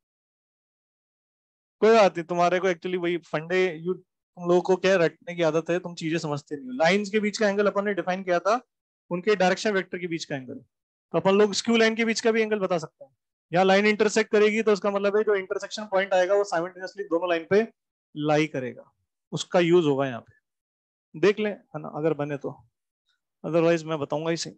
कोई बात नहीं, तुम्हारे को एक्चुअली वही फंडे, यू तुम लोगों को क्या है, रटने की आदत है, तुम चीजें समझते नहीं हो। लाइंस के बीच का एंगल अपन ने डिफाइन किया था, उनके डायरेक्शन वेक्टर के बीच का एंगल। तो अपन लोग स्क्यू लाइन के बीच का भी एंगल बता सकते हैं। यहाँ लाइन इंटरसेक्ट करेगी तो उसका मतलब है जो इंटरसेक्शन पॉइंट आएगा वो साइमल्टेनियसली दोनों लाइन पे लाई करेगा, उसका यूज होगा यहाँ पे। देख लें, है ना, अगर बने तो, अदरवाइज मैं बताऊंगा इसे।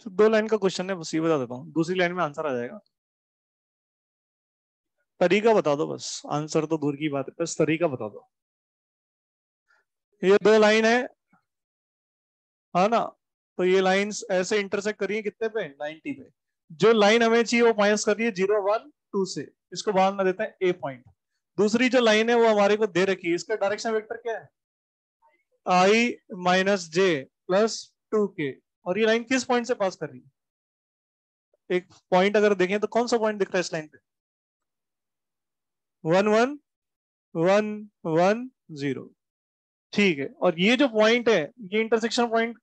दो लाइन का क्वेश्चन है, बस ये बता देता हूँ, दूसरी लाइन में आंसर आ जाएगा। तरीका बता दो बस, आंसर तो दूर की बात है, बस तरीका बता दो। ये दो लाइन है, हाँ ना। तो ये लाइंस ऐसे इंटरसेक्ट करी है कितने पे, 90 पे। जो लाइन हमें चाहिए वो माइनस कर रही है 0 1 2 से, इसको बाहर ना देते हैं ए पॉइंट। दूसरी जो लाइन है वो हमारे को दे रखी है, इसका डायरेक्शन वेक्टर क्या है, आई माइनस जे प्लस 2 के। और ये लाइन किस पॉइंट से पास कर रही है, एक पॉइंट अगर देखें तो कौन सा पॉइंट दिख रहा है इस लाइन पे, 1 1 1 1 0। ठीक है, और ये जो पॉइंट है ये इंटरसेक्शन पॉइंट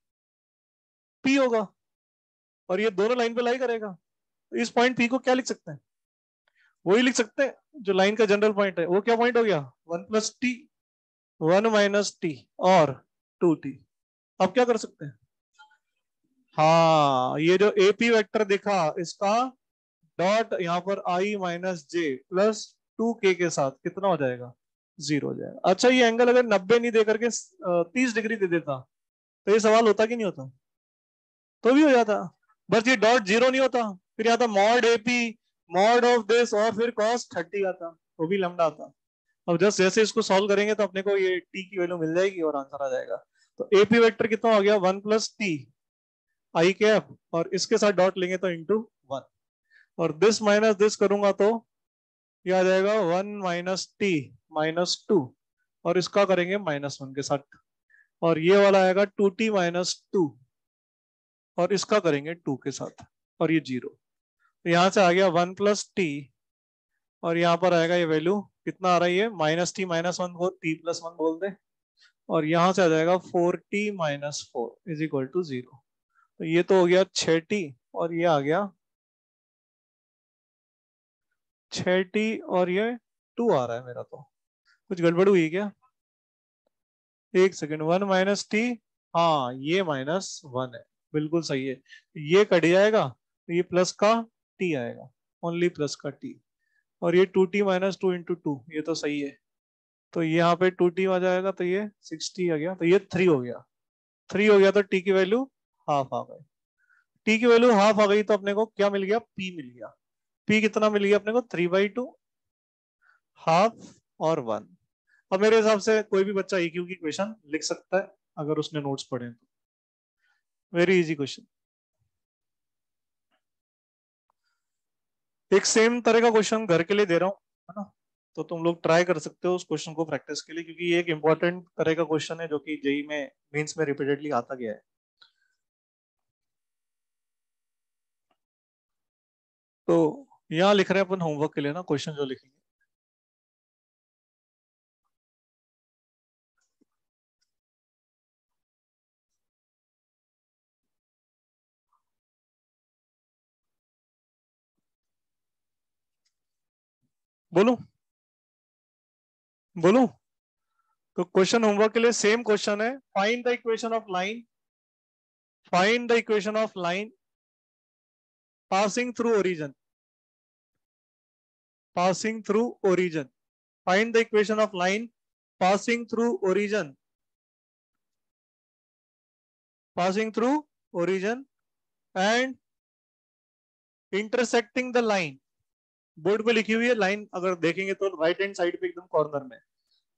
पी होगा, और ये दोनों लाइन पे लाई करेगा। तो इस पॉइंट पी को क्या लिख सकते हैं, वही लिख सकते हैं जो लाइन का जनरल पॉइंट है। वो क्या पॉइंट हो गया, 1 + t, 1 - t और 2t। अब क्या कर सकते हैं, हाँ ये जो एपी वेक्टर देखा इसका डॉट यहाँ पर आई माइनस जे प्लस 2 के साथ कितना हो जाएगा, 0 हो जाएगा। अच्छा ये एंगल अगर 90 नहीं दे करके 30 डिग्री दे देता तो ये सवाल होता कि नहीं होता, तो भी हो जाता। बस ये डॉट 0 नहीं होता, फिर आता mod AP mod of this और फिर कॉस 30 आता, वो भी लंबा आता। अब जस्ट जैसे इसको सॉल्व करेंगे तो अपने को ये टी की वैल्यू मिल जाएगी और आंसर आ जाएगा। तो एपी वेक्टर कितना हो गया, 1 + t आई कैप, और इसके साथ डॉट लेंगे तो इंटू 1, और दिस माइनस दिस करूंगा तो ये आ जाएगा 1 - t - 2, और इसका करेंगे -1 के साथ, और ये वाला आएगा 2t - 2, और इसका करेंगे 2 के साथ, और ये 0। तो यहां से आ गया 1 + t, और यहाँ पर आएगा ये वैल्यू कितना आ रही है, -t - 1 को t+1 बोल दे, और यहां से आ जाएगा 4t - 4 इज इक्वल टू 0। तो ये तो हो गया 6t, और ये आ गया 6t, और ये 2 आ रहा है मेरा, तो कुछ गड़बड़ हुई क्या, एक सेकेंड, 1 - t, हाँ ये -1 है, बिल्कुल सही है। ये कट जाएगा तो ये प्लस का t आएगा, ओनली प्लस का t, और ये 2t - 2 × 2, ये तो सही है। तो यहाँ पे 2t आ जाएगा, तो ये 6t आ गया, तो ये 3 हो गया। 3 हो गया तो t की वैल्यू हाफ आ गई। टी की वैल्यू हाफ आ गई तो अपने को क्या मिल गया, पी मिल गया। पी कितना मिल गया अपने को, 3/2, हाफ और 1। अब मेरे हिसाब से कोई भी बच्चा EQ की क्वेश्चन लिख सकता है अगर उसने नोट्स पढ़े तो, वेरी इजी क्वेश्चन। एक सेम तरह का क्वेश्चन घर के लिए दे रहा हूँ, है ना, तो तुम लोग ट्राई कर सकते हो उस क्वेश्चन को प्रैक्टिस के लिए, क्योंकि ये एक इंपॉर्टेंट तरह का क्वेश्चन है जो कि जेई में मेंस में रिपीटेडली आता गया है। तो यहाँ लिख रहे हैं अपन होमवर्क के लिए ना क्वेश्चन जो लिखेंगे। बोलूं, बोलूं। तो क्वेश्चन होमवर्क के लिए सेम क्वेश्चन है, find the equation of line, find the equation of line passing through origin, passing through origin, find the equation of line passing through origin, passing through origin and intersecting the line। Board पे लिखी हुई है लाइन, अगर देखेंगे तो राइट हैंड साइड पे एकदम कॉर्नर में,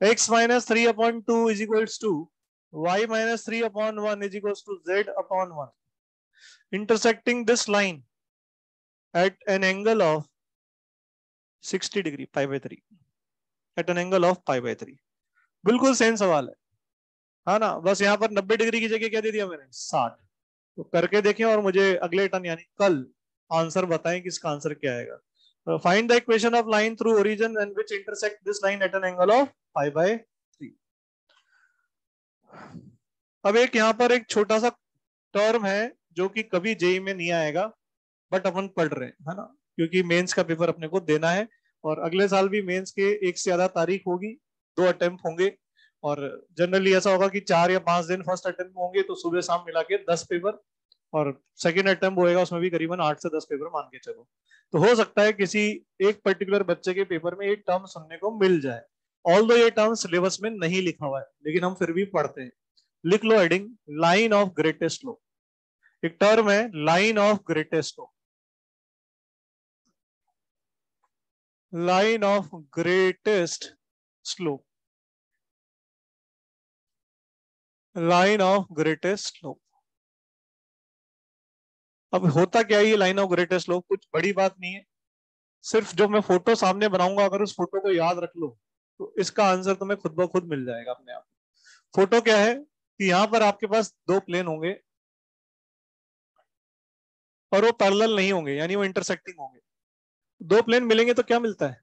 x - 3/2 is equals to y - 3/1 is equals to z/1, intersecting this line at an angle of 60 degree π/3, at an angle of π/3। बिल्कुल सेम सवाल है, हाँ ना, बस यहाँ पर 90 डिग्री की जगह क्या दे दिया मैंने, 60। तो करके देखें और मुझे अगले टर्न यानी कल आंसर बताएं कि इसका आंसर क्या आएगा। Find the equation of line through origin and which intersect this line at an angle of 5/3। अब एक यहाँ पर एक छोटा सा टर्म है जो कि कभी जेई में नहीं आएगा, बट अपन पढ़ रहे हैं, है ना, क्योंकि मेंस का पेपर अपने को देना है, और अगले साल भी मेंस के एक से ज्यादा तारीख होगी, 2 अटेम्प्ट होंगे, और जनरली ऐसा होगा कि 4 या 5 दिन फर्स्ट अटेम्प्ट होंगे, तो सुबह शाम मिला के 10 पेपर, और सेकेंड अटेम्प्ट होएगा उसमें भी करीबन 8 से 10 पेपर मान के चलो। तो हो सकता है किसी एक पर्टिकुलर बच्चे के पेपर में एक टर्म सुनने को मिल जाए, ऑल दो ये टर्म सिलेबस में नहीं लिखा हुआ है, लेकिन हम फिर भी पढ़ते हैं। लिख लो हेडिंग, लाइन ऑफ ग्रेटेस्ट लो। एक टर्म है line of greatest slope. Line of greatest slope, line of greatest slope. अब होता क्या है ये लाइन ऑफ ग्रेटेस्ट स्लोप? कुछ बड़ी बात नहीं है, सिर्फ जो मैं फोटो सामने बनाऊंगा अगर उस फोटो को याद रख लो तो इसका आंसर तुम्हें खुद ब खुद मिल जाएगा अपने आप। फोटो क्या है कि यहां पर आपके पास दो प्लेन होंगे और वो पैरेलल नहीं होंगे, यानी वो इंटरसेक्टिंग होंगे। दो प्लेन मिलेंगे तो क्या मिलता है?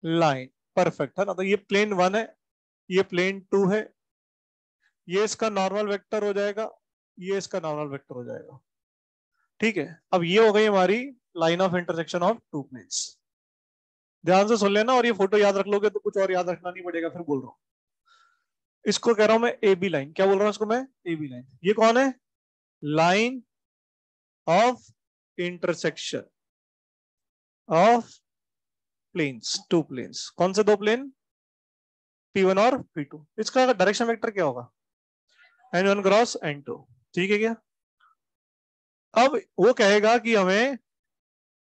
लाइन। परफेक्ट है ना? तो ये प्लेन वन है, ये प्लेन टू है, ये इसका नॉर्मल वेक्टर हो जाएगा, ये इसका नॉर्मल वेक्टर हो जाएगा। ठीक है, अब ये हो गई हमारी line of intersection of two planes. ध्यान से सुन लेना, और ये फोटो याद रख लोगे तो कुछ और याद रखना नहीं पड़ेगा, फिर बोल रहा हूँ। इसको कह रहा हूं मैं ए बी लाइन। क्या बोल रहा हूं इसको मैं? A B line. ये कौन है? Line of intersection of planes, two planes. कौन से दो प्लेन? P1 और P2। इसका डायरेक्शन वेक्टर क्या होगा? N1 cross N2। ठीक है क्या? अब वो कहेगा कि हमें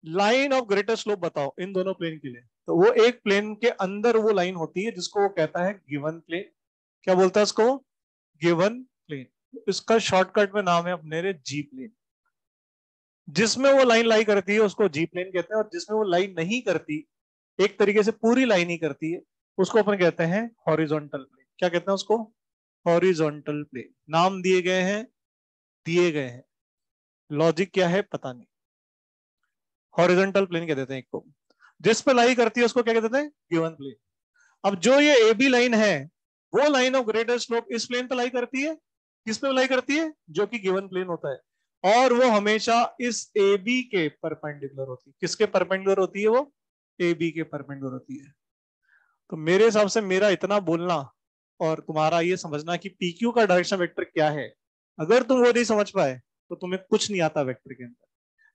लाइन ऑफ ग्रेटर स्लोप बताओ इन दोनों प्लेन के लिए। तो वो एक प्लेन के अंदर वो लाइन होती है जिसको वो कहता है गिवन प्लेन। क्या बोलता है इसको? Given plane. इसका शॉर्टकट में नाम है अपने जी प्लेन। जिसमें वो लाइन लाई करती है उसको जी प्लेन कहते हैं, और जिसमें वो लाइन नहीं करती, एक तरीके से पूरी लाइन ही करती है, उसको अपन कहते हैं हॉरिजॉन्टल प्लेन। क्या कहते हैं उसको? Horizontal plane. नाम दिए गए हैं, दिए गए हैं, लॉजिक क्या है पता नहीं। हॉरिजॉन्टल प्लेन कह देते हैं एक को। जिस पे लाई करती है उसको क्या कहते हैं? Given plane. अब जो ये ए बी लाइन है, वो लाइन ऑफ ग्रेटर स्लोप इस प्लेन पे लाई करती है। किस पे लाई करती है? जो कि गिवन प्लेन होता है, और वो हमेशा इस ए बी के परपेंडिकुलर होती है। किसके परपेंडिकुलर होती है वो? ए बी के परपेंडिकुलर होती है। तो मेरे हिसाब से मेरा इतना बोलना और तुम्हारा ये समझना कि पी क्यू का डायरेक्शन वेक्टर क्या है, अगर तुम वो नहीं समझ पाए तो तुम्हें कुछ नहीं आता वेक्टर के अंदर।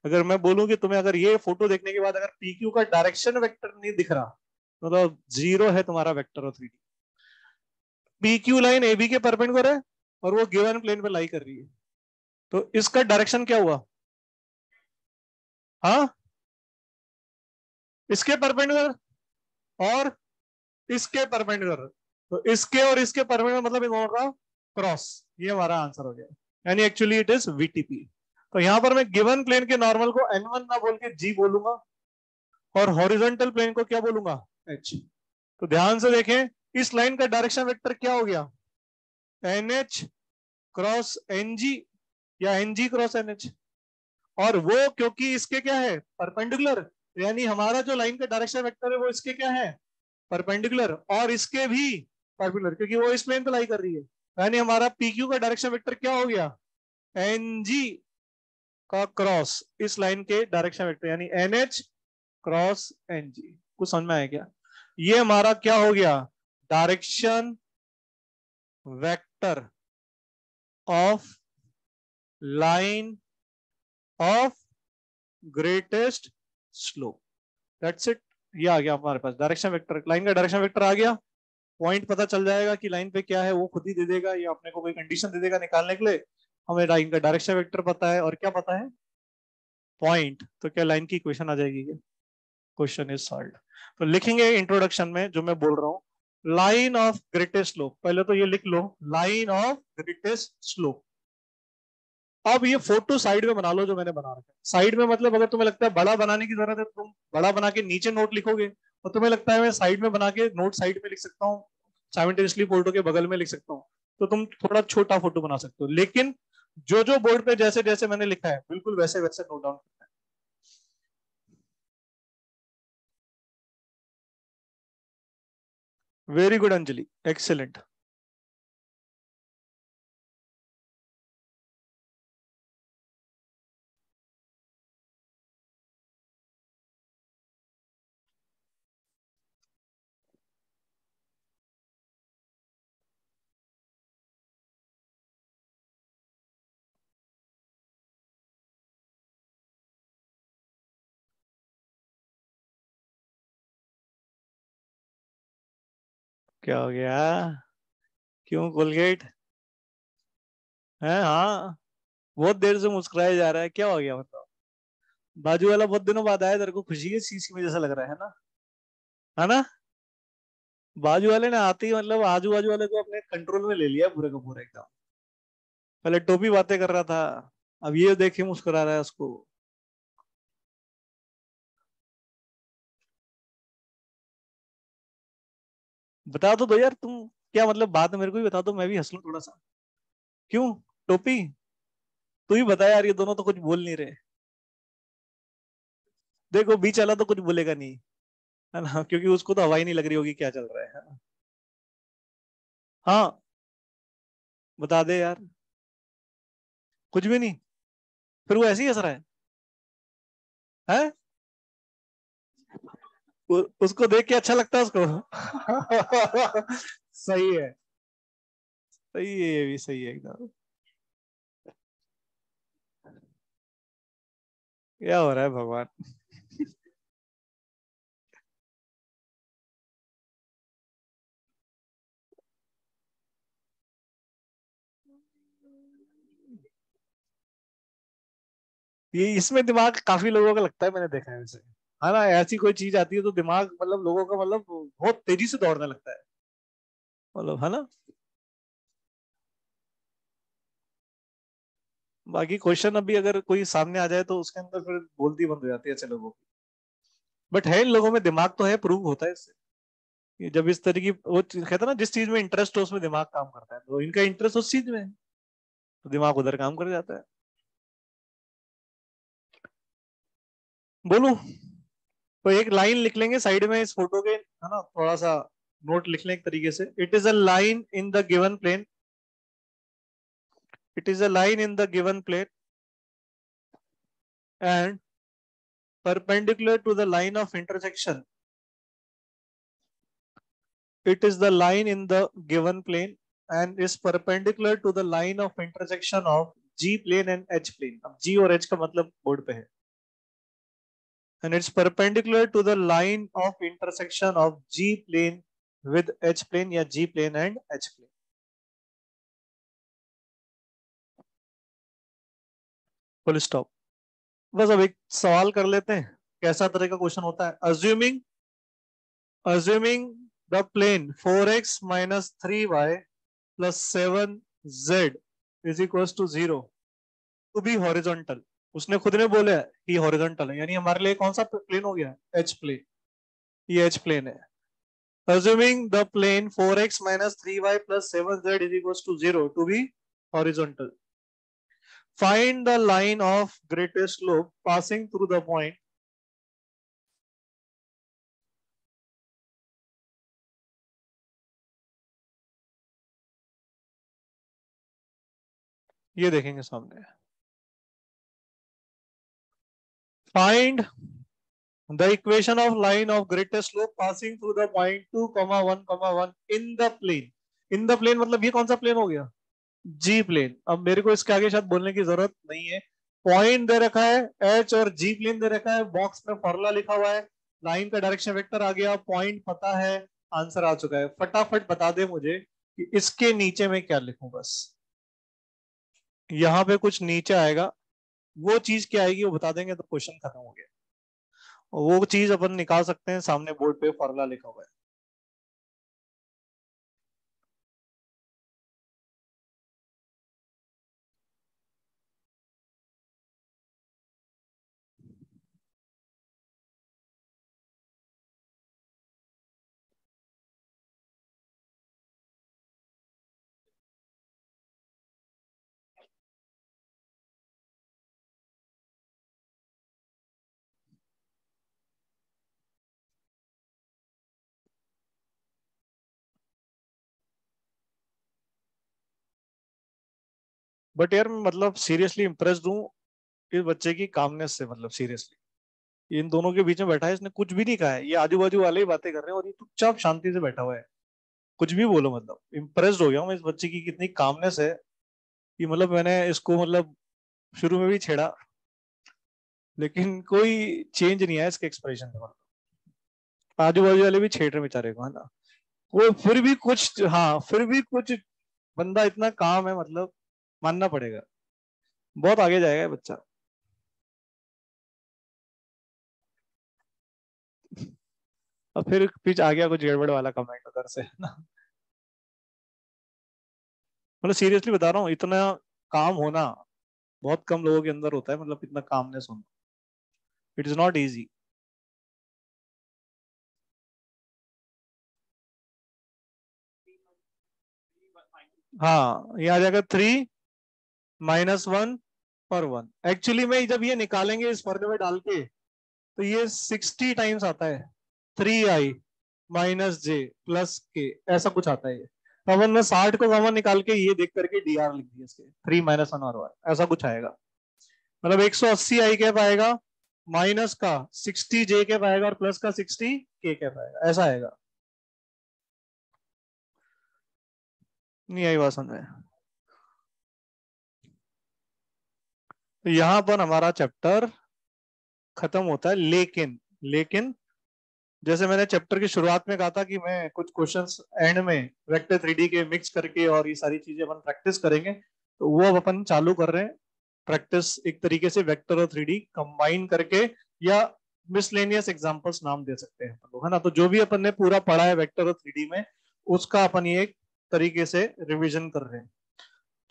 अगर मैं बोलूं कि तुम्हें अगर ये फोटो देखने के बाद अगर पी क्यू का डायरेक्शन वेक्टर नहीं दिख रहा, मतलब जीरो है तुम्हारा vector of 3D। P Q line A B के परपेंडिकुलर है और वो गिवन प्लेन पे लाई कर रही है, तो इसका डायरेक्शन क्या हुआ? हाँ, इसके परपेंडिकुलर और इसके परपेंडिकुलर। तो इसके और इसके परपेंडिकुलर मतलब इन दोनों का क्रॉस। ये हमारा आंसर हो गया, यानी एक्चुअली इट इज वीटीपी। तो यहां पर मैं गिवन प्लेन के नॉर्मल को N1 ना बोल के जी बोलूंगा, और हॉरिजॉन्टल प्लेन को क्या बोलूंगा? H। तो ध्यान से देखें, इस लाइन का डायरेक्शन वेक्टर क्या हो गया? NH क्रॉस NG, या NG क्रॉस NH। और वो क्योंकि इसके क्या है? परपेंडिकुलर, यानी हमारा जो लाइन का डायरेक्शन वेक्टर है वो इसके क्या है? परपेंडिकुलर, और इसके भी परपेंडिकुलर, क्योंकि वो इस प्लेन पे लाई कर रही है। यानी हमारा PQ का डायरेक्शन वेक्टर क्या हो गया? NG का क्रॉस इस लाइन के डायरेक्शन वेक्टर, यानी NH क्रॉस NG। कुछ समझ में आया क्या? ये हमारा क्या हो गया? Direction vector of line of greatest slope. That's it. ये आ गया हमारे पास डायरेक्शन वेक्टर, लाइन का डायरेक्शन वेक्टर आ गया। पॉइंट पता चल जाएगा कि लाइन पे क्या है, वो खुद ही दे देगा, या अपने को कोई कंडीशन दे देगा निकालने के लिए। हमें लाइन का डायरेक्शन वेक्टर पता है, और क्या पता है? पॉइंट। तो क्या लाइन की इक्वेशन आ जाएगी क्या? Question is solved. तो लिखेंगे इंट्रोडक्शन में जो मैं बोल रहा हूँ, लाइन ऑफ ग्रेटेस्ट स्लोप। पहले तो ये लिख लो, लाइन ऑफ ग्रेटेस्ट स्लोप। अब ये फोटो साइड में बना लो जो मैंने बना रखा है। साइड में मतलब अगर तुम्हें लगता है बड़ा बनाने की जरूरत है तो तुम बड़ा बना के नीचे नोट लिखोगे, और तुम्हें लगता है मैं साइड में बना के नोट साइड में लिख सकता हूँ, साइमल्टेनियसली फोटो के बगल में लिख सकता हूँ, तो तुम थोड़ा छोटा फोटो बना सकते हो। लेकिन जो जो बोर्ड पे जैसे जैसे मैंने लिखा है बिल्कुल वैसे वैसे नोट डाउन करना है। Very good Anjali, excellent. क्या हो गया? क्यों कोलगेट है? हाँ, बहुत देर से मुस्कुराया जा रहा है, क्या हो गया मतलब? बाजू वाला बहुत दिनों बाद आया, तेरे को खुशी है चीज की वजह से लग रहा है ना? है ना? बाजू वाले ने आते ही मतलब आजू बाजू वाले को अपने कंट्रोल में ले लिया पूरे का पूरा एकदम। पहले टोपी बातें कर रहा था, अब ये देखे मुस्कुरा रहा है उसको। बता तो दो यार तुम, क्या मतलब बात है, मेरे को भी बता दो, मैं भी हंस लूं थोड़ा सा। क्यों? टोपी? तू ही बता यार, ये दोनों तो कुछ बोल नहीं रहे। देखो बीच वाला तो कुछ बोलेगा नहीं, है ना, क्योंकि उसको तो हवा ही नहीं लग रही होगी क्या चल रहा है। हाँ, बता दे यार। कुछ भी नहीं? फिर वो ऐसे ही हंस रहा है? उसको देख के अच्छा लगता है उसको? सही है, सही है, ये भी सही है एकदम। क्या हो रहा है भगवान? ये इसमें दिमाग काफी लोगों का लगता है, मैंने देखा है वैसे। है ना, ऐसी कोई चीज आती है तो दिमाग मतलब लोगों का मतलब बहुत तेजी से दौड़ने लगता है, मतलब, है ना। बाकी क्वेश्चन अभी अगर कोई सामने आ जाए तो उसके अंदर फिर बोलती बंद हो जाती है अच्छे लोगों की। बट है, इन लोगों में दिमाग तो है, प्रूव होता है इससे। ये जब इस तरह की वो कहते हैं ना, जिस चीज में इंटरेस्ट हो उसमें दिमाग काम करता है, तो इनका इंटरेस्ट उस चीज में है, तो दिमाग उधर काम कर जाता है। बोलूं? तो एक लाइन लिख लेंगे साइड में इस फोटो के, है ना, थोड़ा सा नोट लिख लें एक तरीके से। It is a line in the given plane, it is a line in the given plane and perpendicular to the line of intersection. It is the line in the given plane and is perpendicular to the line of intersection of G plane and H plane. अब G और H का मतलब बोर्ड पे है। And it's perpendicular to the line of intersection of G plane with H plane या G plane and H plane. Full stop. बस अब एक सवाल कर लेते हैं, कैसा तरह का क्वेश्चन होता है। assuming the plane 4x minus 3y plus 7z is equals to 0 to be horizontal। उसने खुद ने बोला है कि हॉरिजॉन्टल है, यानी हमारे लिए कौन सा प्लेन हो गया? H plane. ये एच प्लेन है। assuming the plane 4x minus 3y plus 7z is equals to 0 to be horizontal, find the line of greatest slope passing through the point। ये देखेंगे सामने। find the equation of line of greatest slope passing through the point 2 comma 1 comma 1 in the plane। In the plane मतलब ये कौन सा प्लेन हो गया? G plane. अब मेरे को इसके आगे शायद बोलने की जरूरत नहीं है। पॉइंट दे रखा है एच और जी प्लेन दे रखा है, बॉक्स में फॉर्मूला लिखा हुआ है, लाइन का डायरेक्शन वेक्टर आ गया, पॉइंट पता है, आंसर आ चुका है। फटाफट बता दे मुझे कि इसके नीचे में क्या लिखूं बस। यहाँ पे कुछ नीचे आएगा, वो चीज क्या आएगी वो बता देंगे तो क्वेश्चन खत्म हो गया। वो चीज अपन निकाल सकते हैं, सामने बोर्ड पे फॉर्मूला लिखा हुआ है। बट यार मतलब सीरियसली इम्प्रेस्ड हूँ इस बच्चे की कामनेस से, मतलब सीरियसली। इन दोनों के बीच में बैठा है, इसने कुछ भी नहीं कहा है, ये आजू बाजू वाले ही बातें कर रहे हैं और ये चुपचाप शांति से बैठा हुआ है। कुछ भी बोलो, मतलब इम्प्रेस्ड हो गया हूँ मैं इस बच्चे की, कितनी कामनेस है कि मतलब मैंने इसको मतलब शुरू में भी छेड़ा, लेकिन कोई चेंज नहीं आया इसके एक्सप्रेशन में। मतलब आजू बाजू वाले भी छेड़ रहे बेचारे को, है ना। वो फिर भी कुछ, हाँ फिर भी कुछ, बंदा इतना काम है मतलब, मानना पड़ेगा। बहुत आगे जाएगा ये बच्चा। और फिर पीछे आ गया कुछ गड़बड़ वाला कमेंट उधर से ना। मतलब सीरियसली बता रहा हूँ, इतना काम होना बहुत कम लोगों के अंदर होता है, मतलब इतना कामनेस होना। It is not easy. हाँ, ये आ जाएगा 3 - 1 पर 1। एक्चुअली में जब ये निकालेंगे इस फॉर्मूले में डाल के, तो ये 60 टाइम्स आता है। 3i - j + k, ऐसा कुछ आता है ये। तो अपन ने 60 को कॉमन निकाल के ये देख करके dr लिख दिया इसके, 3 - 1 और 1 ऐसा कुछ आएगा। मतलब 180 i कैप आएगा, माइनस का 60 j कैप आएगा, और प्लस का 60 k कैप आएगा, ऐसा आएगा। नहीं आई बात समझ में? तो यहां पर हमारा चैप्टर खत्म होता है। लेकिन लेकिन जैसे मैंने चैप्टर की शुरुआत में कहा था कि मैं कुछ क्वेश्चंस एंड में वेक्टर 3D के मिक्स करके और ये सारी चीजें अपन प्रैक्टिस करेंगे, तो वो अब अपन चालू कर रहे हैं। प्रैक्टिस एक तरीके से वेक्टर और 3D कंबाइन करके, या मिसलेनियस एग्जांपल्स नाम दे सकते हैं अपन लोग, है ना। तो जो भी अपन ने पूरा पढ़ा है वेक्टर और 3D में, उसका अपन ये एक तरीके से रिविजन कर रहे हैं।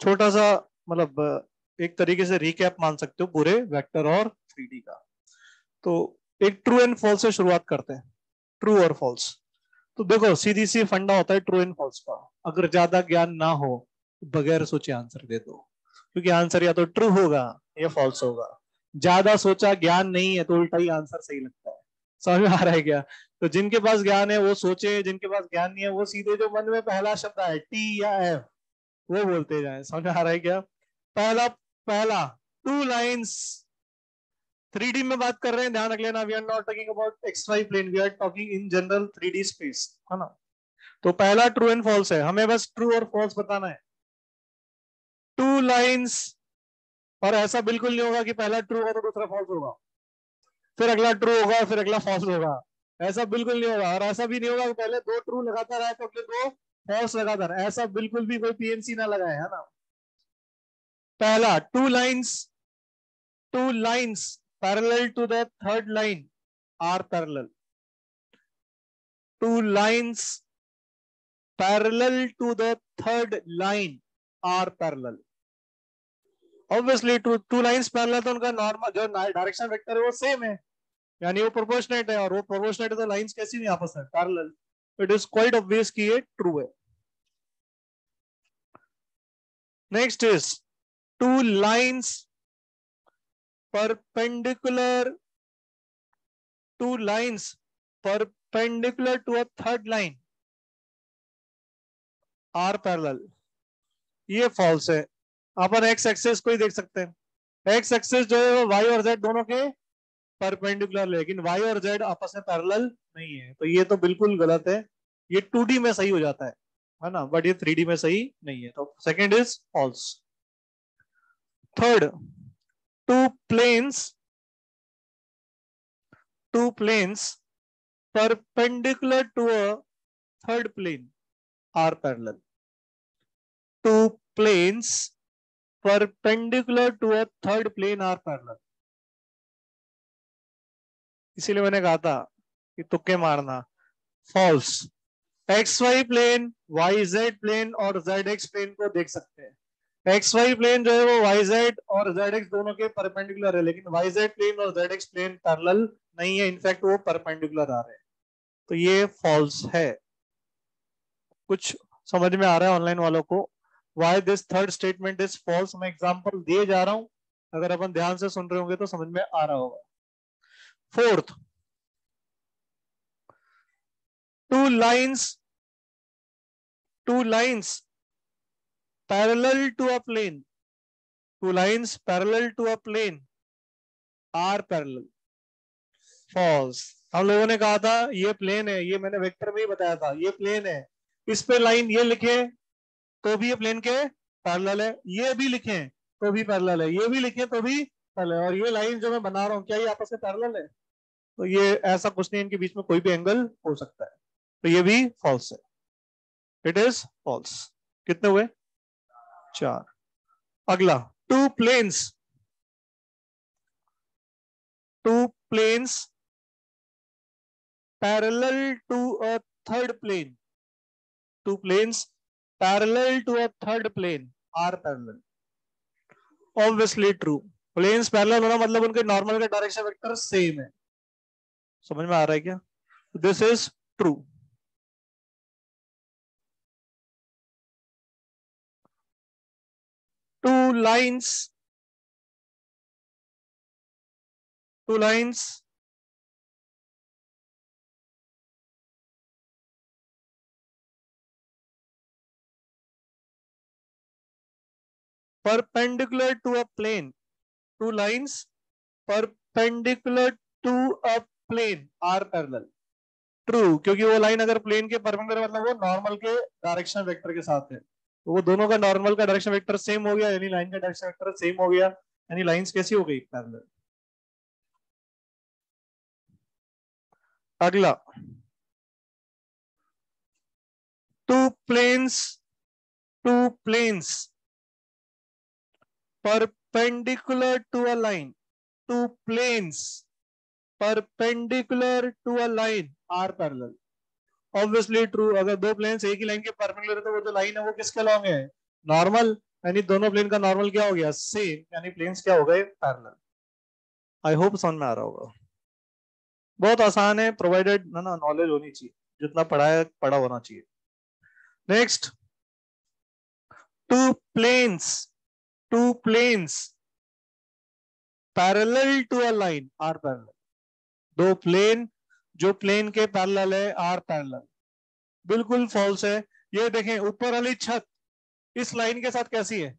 छोटा सा, मतलब एक तरीके से रिकैप मान सकते हो पूरे वेक्टर और 3D का। तो एक ट्रू एंड फॉल्स से शुरुआत करते हैं। ट्रू और फॉल्स। तो देखो, सीधी सी फंडा होता है ट्रू एंड फॉल्स का। अगर ज्यादा ज्ञान ना हो, बगैर सोचे आंसर दे दो, क्योंकि आंसर या तो ट्रू होगा या फॉल्स होगा। ज्यादा सोचा ज्ञान नहीं है तो उल्टा ही आंसर सही लगता है। समझ में आ रहा है क्या? तो जिनके पास ज्ञान है वो सोचे, जिनके पास ज्ञान नहीं है वो सीधे जो मन में पहला शब्द है टी या एफ, वो बोलते जाए। समझ में आ रहा है क्या? पहला पहला 2 लाइन्स। 3D में बात कर रहे हैं, ध्यान रख लेना, we are not talking about X Y plane, we are talking in general 3D space, है ना। तो पहला ट्रू एंड फॉल्स है, हमें बस ट्रू और फॉल्स बताना है। 2 लाइन्स। और ऐसा बिल्कुल नहीं होगा कि पहला ट्रू होगा तो दूसरा फॉल्स होगा, फिर अगला ट्रू होगा फिर अगला फॉल्स होगा। ऐसा बिल्कुल नहीं होगा। और ऐसा भी नहीं होगा कि पहले 2 ट्रू लगातार आए तो अगले 2 फॉल्स लगातार, ऐसा बिल्कुल भी कोई पीएनसी ना लगाए, है ना। पहला 2 lines. 2 lines parallel to the third line are parallel. 2 लाइन्स parallel to the third line are parallel. Obviously two lines parallel, तो उनका नॉर्मल जो डायरेक्शन वेक्टर है वो सेम है, यानी वो प्रोपोर्शनेट है। और वो प्रोपोर्शनेट है तो लाइंस कैसी नहीं आपस में parallel. It is quite obvious कि ये ट्रू है। Next is 2 lines perpendicular. 2 lines perpendicular to a third line are parallel. ये फॉल्स है। अपन एक्स एक्सेस को ही देख सकते हैं। एक्स एक्सेस जो है वो वाई और जेड दोनों के परपेंडिकुलर, लेकिन वाई और जेड आपस में पैरेलल नहीं है, तो ये तो बिल्कुल गलत है। ये 2D में सही हो जाता है ना, बट ये 3D में सही नहीं है, तो second is false. Third, two planes two planes perpendicular to a third plane are parallel. Two planes perpendicular to a third plane are parallel. इसीलिए मैंने कहा था कि तुक्के मारना। False. X Y plane, Y Z plane और जेड एक्स प्लेन को देख सकते हैं। एक्स वाई प्लेन जो है वो वाई जेड और जेड एक्स दोनों के परपेंडिकुलर है, लेकिन वाई जेड प्लेन और जेड एक्स प्लेन पैरेलल नहीं है, इनफैक्ट वो परपेंडिकुलर आ रहे हैं, तो ये फॉल्स है। कुछ समझ में आ रहा है ऑनलाइन वालों को why this third statement is false? मैं एग्जांपल दिए जा रहा हूं, अगर अपन ध्यान से सुन रहे होंगे तो समझ में आ रहा होगा। फोर्थ, 2 लाइन्स 2 लाइन्स parallel to a plane. 2 lines parallel to a plane are parallel. False. हम लोगों ने कहा था ये प्लेन है, ये मैंने वेक्टर में ही बताया था, ये प्लेन है, इस पे लाइन ये लिखे तो भी ये प्लेन के पैरेलल है, ये भी लिखे तो भी पैरेलल है, ये भी लिखे तो भी पैरेलल है, और ये लाइन जो मैं बना रहा हूँ क्या ये आपस में पैरेलल है? तो ये ऐसा कुछ नहीं, इनके बीच में कोई भी एंगल हो सकता है, तो ये भी फॉल्स है। It is false. कितने हुए? 4। अगला two planes parallel to a third plane. Two planes parallel to a third plane are parallel. Obviously true. Planes parallel होना मतलब उनके नॉर्मल का डायरेक्शन वेक्टर सेम है. समझ में आ रहा है क्या? This is true. two lines perpendicular to a plane. Two lines perpendicular to a plane are parallel. True, क्योंकि वो लाइन अगर प्लेन के परपेंडिकुलर मतलब वो नॉर्मल के डायरेक्शन वेक्टर के साथ है, तो वो दोनों का नॉर्मल का डायरेक्शन वेक्टर सेम हो गया, यानी लाइन का डायरेक्शन वेक्टर सेम हो गया, यानी लाइंस कैसी हो गई? पैरेलल. अगला, two planes perpendicular to a line. Two planes perpendicular to a line are parallel. Obviously true. अगर दो प्लेन्स एक ही लाइन के परपेंडिकुलर है तो वो जो लाइन है वो किसके लॉन्ग है? नॉर्मल. यानी दोनों प्लेन का नॉर्मल क्या हो गया? सेम. यानी प्लेन्स क्या हो गए? पैरेलल. आई होप समझ में आ रहा होगा. बहुत आसान है, प्रोवाइडेड ना नॉलेज होनी चाहिए, जितना पढ़ा है पढ़ा होना चाहिए. Next, two planes parallel to a line are parallel. दो प्लेन जो प्लेन के पैरेलल है आर पैरेलल. बिल्कुल फॉल्स है. ये देखें, ऊपर वाली छत इस लाइन के साथ कैसी है?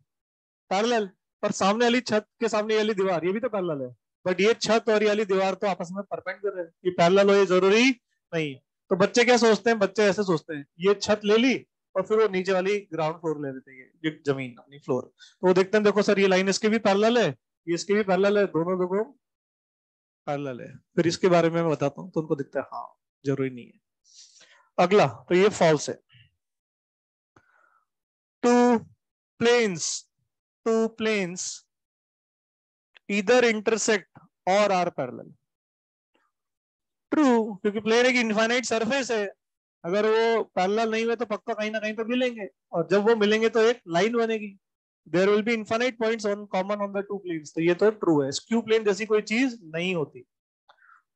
पैरेलल. पर सामने वाली छत के सामने वाली दीवार ये भी तो पैरेलल है. बट ये छत और ये वाली दीवार तो आपस में परपेंडिकुलर है. ये पैरेलल हो ये जरूरी नहीं है. तो बच्चे क्या सोचते हैं? बच्चे ऐसे सोचते हैं, ये छत ले ली और फिर वो नीचे वाली ग्राउंड फ्लोर ले लेते हैं, ये जमीन अपनी फ्लोर. तो वो देखते हैं, देखो सर ये लाइन इसके भी पैरेलल है, ये इसके भी पैरेलल है, दोनों देखो पैरेलल है. फिर इसके बारे में मैं बताता हूँ तो उनको दिखता है हाँ जरूरी नहीं है. अगला, तो ये फॉल्स है. Two planes either intersect or are parallel. True, क्योंकि प्लेन एक इनफाइनाइट सरफेस है. अगर वो पैरेलल नहीं हुए तो पक्का कहीं ना कहीं तो मिलेंगे, और जब वो मिलेंगे तो एक लाइन बनेगी. There will be infinite points on common on the two planes. तो ये तो ट्रू है. स्क्यू प्लेन जैसी कोई चीज नहीं होती.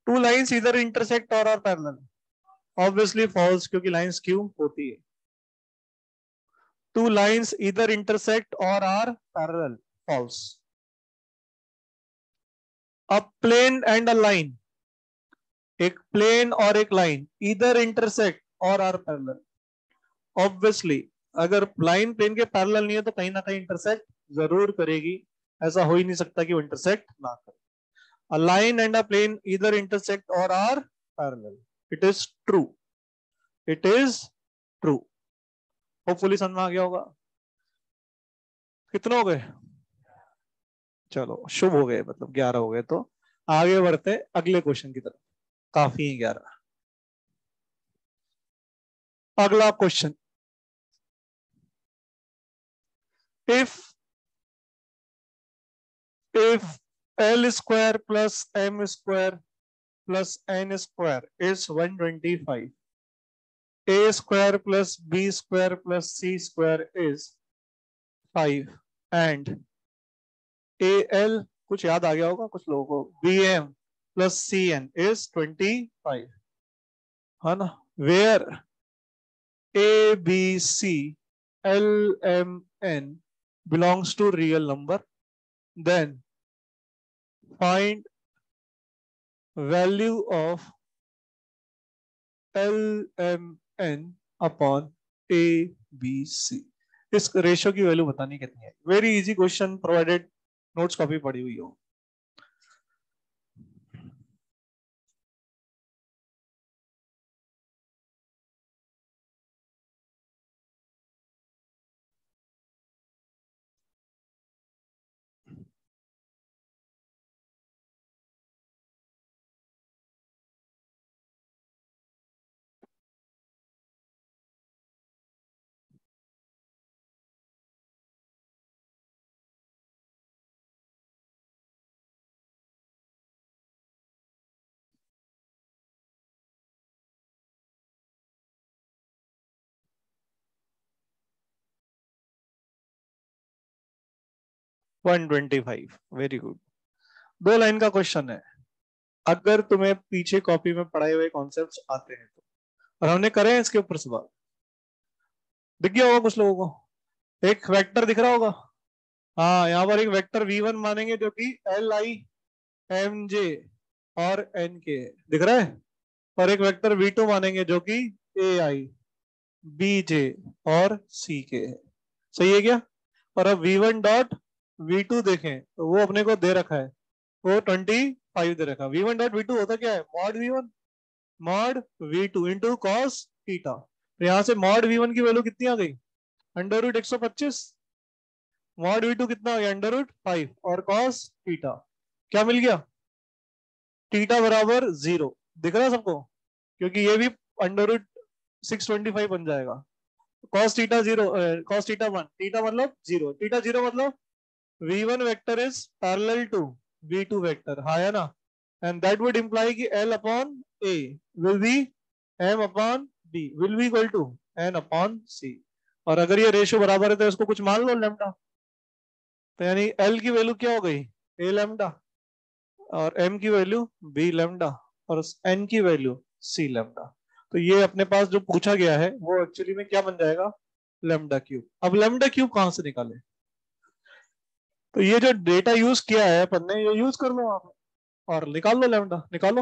Two lines either intersect or are parallel. Obviously false, क्योंकि लाइन स्क्यू होती है. Two lines either intersect or are parallel. False. A plane and a line, एक प्लेन और एक line either intersect or are parallel. Obviously अगर लाइन प्लेन के पैरेलल नहीं है तो कहीं ना कहीं इंटरसेक्ट जरूर करेगी. ऐसा हो ही नहीं सकता कि वो इंटरसेक्ट ना करे. A line and a plane either intersect or are parallel. It is true. It is true. Hopefully समझ में आ गया होगा. कितने हो गए? चलो शुभ हो गए, मतलब 11 हो गए. तो आगे बढ़ते अगले क्वेश्चन की तरफ. काफी है 11. अगला question. If L square plus M square plus N square is 125, A square plus B square plus C square is 5, and AL कुछ याद आ गया होगा कुछ लोगों को, BM plus CN is 25, है ना? Where A, B, C, L, M, N belongs to real number, then find value of L, M, N upon A, B, C. इस रेशियो की वैल्यू बतानी कितनी है. Very easy question, provided notes copy पड़ी हुई हो. 125। Very good. 2 लाइन का क्वेश्चन है। अगर तुम्हें पीछे कॉपी में पढ़ाए हुए कॉन्सेप्ट्स आते हैं तो, और हमने करे हैं इसके ऊपर सवाल, दिख गया होगा कुछ लोगों को। एक वेक्टर दिख रहा होगा। हाँ, यहाँ पर एक वेक्टर V1 मानेंगे जो कि LI MJ और NK है, दिख रहा है। और एक वेक्टर V2 मानेंगे जो कि AIBJ और CK है। सही है क्या? और अब V1 डॉट V2 देखें तो वो अपने को दे रखा है, वो 25 दे रखा है। V1 डॉट V2 होता क्या है? Mod V1 mod V2 into cos theta. तो यहाँ से मॉड V1 की वैल्यू कितनी आ गई? √125। मॉड V2 कितना हो गया? √5 और कॉस थीटा। क्या मिल गया? थीटा बराबर 0। दिख रहा है सबको? क्योंकि ये भी √625 बन जाएगा। Cos theta 0, cos theta 1, theta मतलब 0, थीटा 0 मतलब V1 vector is parallel to V2 vector, हाँ है ना? एंड दैट वुड इंप्लाई कि L upon A will be M upon B will be equal to N upon C। और अगर ये रेशियो बराबर है तो इसको कुछ मान लो लैम्डा। तो यानी L की वैल्यू क्या हो गई? A lambda. और M की वैल्यू B लैम्डा। और N की वैल्यू C लैम्डा। तो ये अपने पास जो पूछा गया है वो एक्चुअली में क्या बन जाएगा? Lambda cube. अब लैम्डा क्यूब कहां से निकाले? तो ये जो डेटा यूज किया है अपन ने, ये यूज कर लो आप और निकाल लो लैम्डा, निकालो।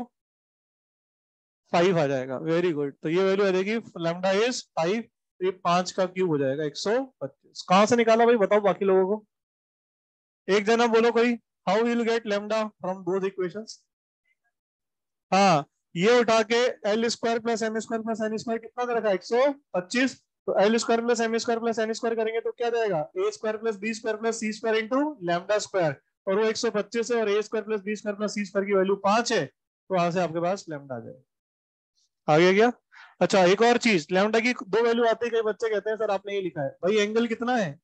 5 आ जाएगा। Very good. तो ये वैल्यू आ जाएगी, लैम्डा इज 5। ये 5 का क्यूब हो जाएगा 125। कहां से निकाला भाई, बताओ बाकी लोगों को। एक जना बोलो कोई। How will get lambda from both equations? हाँ, ये उठा के L square plus M square plus N square कितना दे रखा है? 125। तो L square plus M square plus N square करेंगे तो क्या जाएगा? A square plus B square plus C square into lambda square. और वो 125 है और A square plus B square plus C square की वैल्यू 5 है, तो वहां से आपके पास लैम्डा आ जाएगा। आ गया क्या? अच्छा, एक और चीज, लैम्डा की 2 वैल्यू आती है। कई बच्चे कहते हैं सर आपने ये लिखा है भाई एंगल कितना है?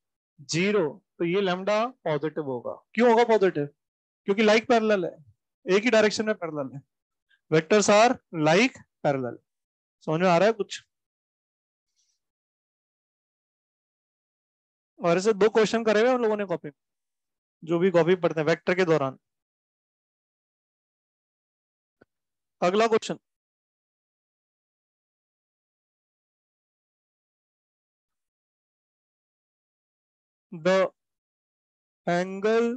0। तो ये लैम्डा पॉजिटिव होगा। क्यों होगा पॉजिटिव? क्योंकि लाइक पैरेलल है, एक ही डायरेक्शन में पैरेलल है। Vectors are like parallel. समझ में आ रहा है कुछ? और ऐसे 2 क्वेश्चन करे हुए हम लोगों ने कॉपी, जो भी कॉपी पढ़ते हैं वेक्टर के दौरान। अगला question. The angle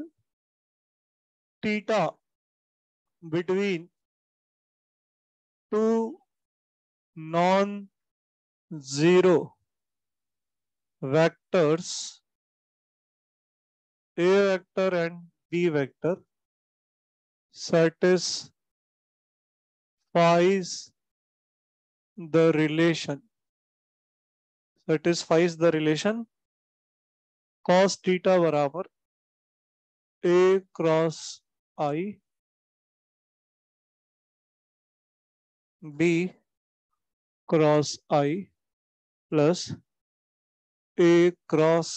theta between two non zero vectors A vector and B vector satisfies the relation cos theta बराबर A cross I B cross I plus A cross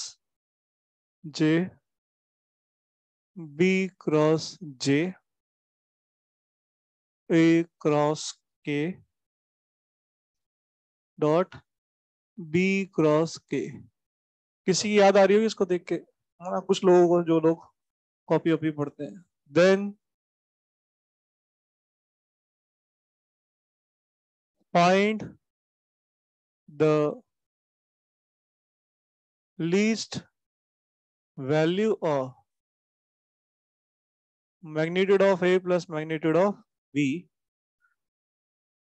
J B cross J A cross K dot B cross K। किसी की याद आ रही होगी इसको देख के? हाँ, कुछ लोगों को, जो लोग कॉपी वॉपी पढ़ते हैं। Then find the least value of magnitude of A plus magnitude of B